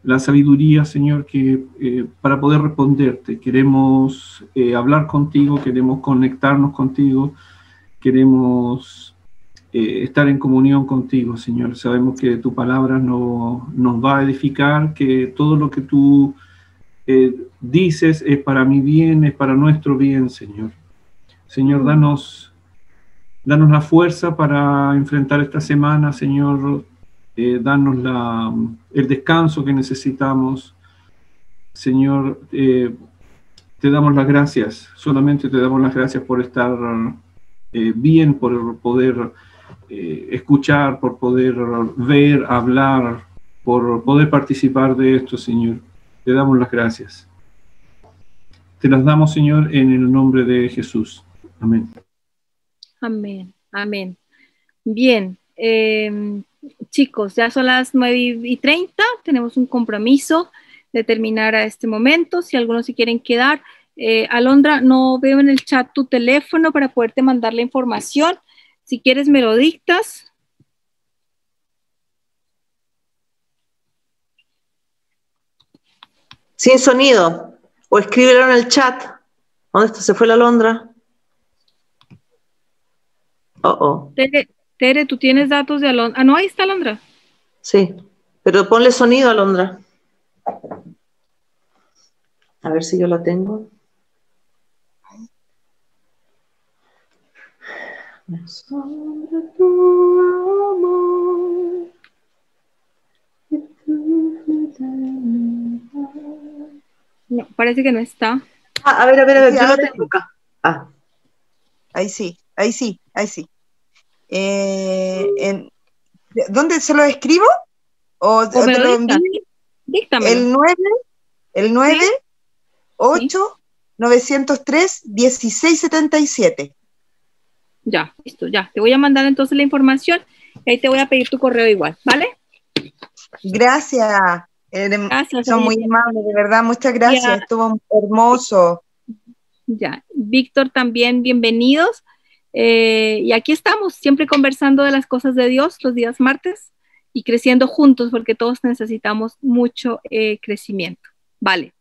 la sabiduría, Señor, que para poder responderte. Queremos hablar contigo, queremos conectarnos contigo, queremos estar en comunión contigo, Señor. Sabemos que tu palabra nos va a edificar, que todo lo que tú dices es para mi bien, es para nuestro bien, Señor. Señor, danos la fuerza para enfrentar esta semana, Señor. Danos el descanso que necesitamos. Señor, te damos las gracias, solamente te damos las gracias por estar bien, por poder escuchar, por poder ver, hablar, por poder participar de esto, Señor. Te damos las gracias. Te las damos, Señor, en el nombre de Jesús. Amén. Amén, amén. Bien, chicos, ya son las 9:30, tenemos un compromiso de terminar a este momento. Si algunos se quieren quedar, Alondra, no veo en el chat tu teléfono para poderte mandar la información. Si quieres, me lo dictas. Sin sonido. O escríbelo en el chat. ¿Dónde está? ¿Se fue la Alondra? Tere, ¿tú tienes datos de Alondra? Ah, no, ahí está Alondra. Sí, pero ponle sonido a Alondra. A ver si yo la tengo. sombra de tu amor. No, parece que no está. A ver, Sí, yo lo ahora tengo acá. Ah, ahí sí. ¿Dónde se lo escribo? ¿O O me te lo lo dictas. envío? Díctamelo. El 9, ¿Sí? 8, 903, 1677. Ya, listo, ya. Te voy a mandar entonces la información y ahí te voy a pedir tu correo igual, ¿vale? Gracias. Gracias. Son muy amables, de verdad. Muchas gracias. Ya. Estuvo hermoso. Ya. Víctor, también bienvenidos. Y aquí estamos, siempre conversando de las cosas de Dios los días martes y creciendo juntos porque todos necesitamos mucho crecimiento. Vale.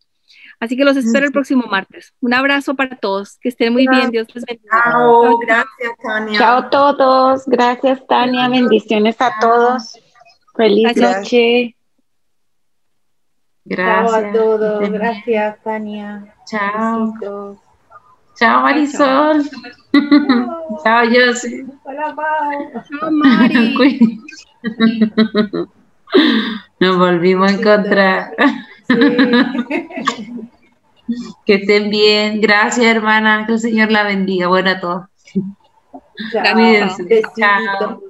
Así que los espero el próximo martes. Un abrazo para todos. Que estén muy bien. Dios les bendiga. Chao, gracias, Tania. Chao a todos. Gracias, Tania. Bendiciones a todos. Feliz Gracias. noche. Chao a Gracias. todos. Gracias, Tania. Chao. Besitos. Chao, Marisol. Chao, Josie. Hola, Pau. Chao, Mari. Nos volvimos a encontrar. Que estén bien. Gracias, hermana. Que el Señor la bendiga. Bueno a todos. Chao. Cuídense. Besitos. Chao.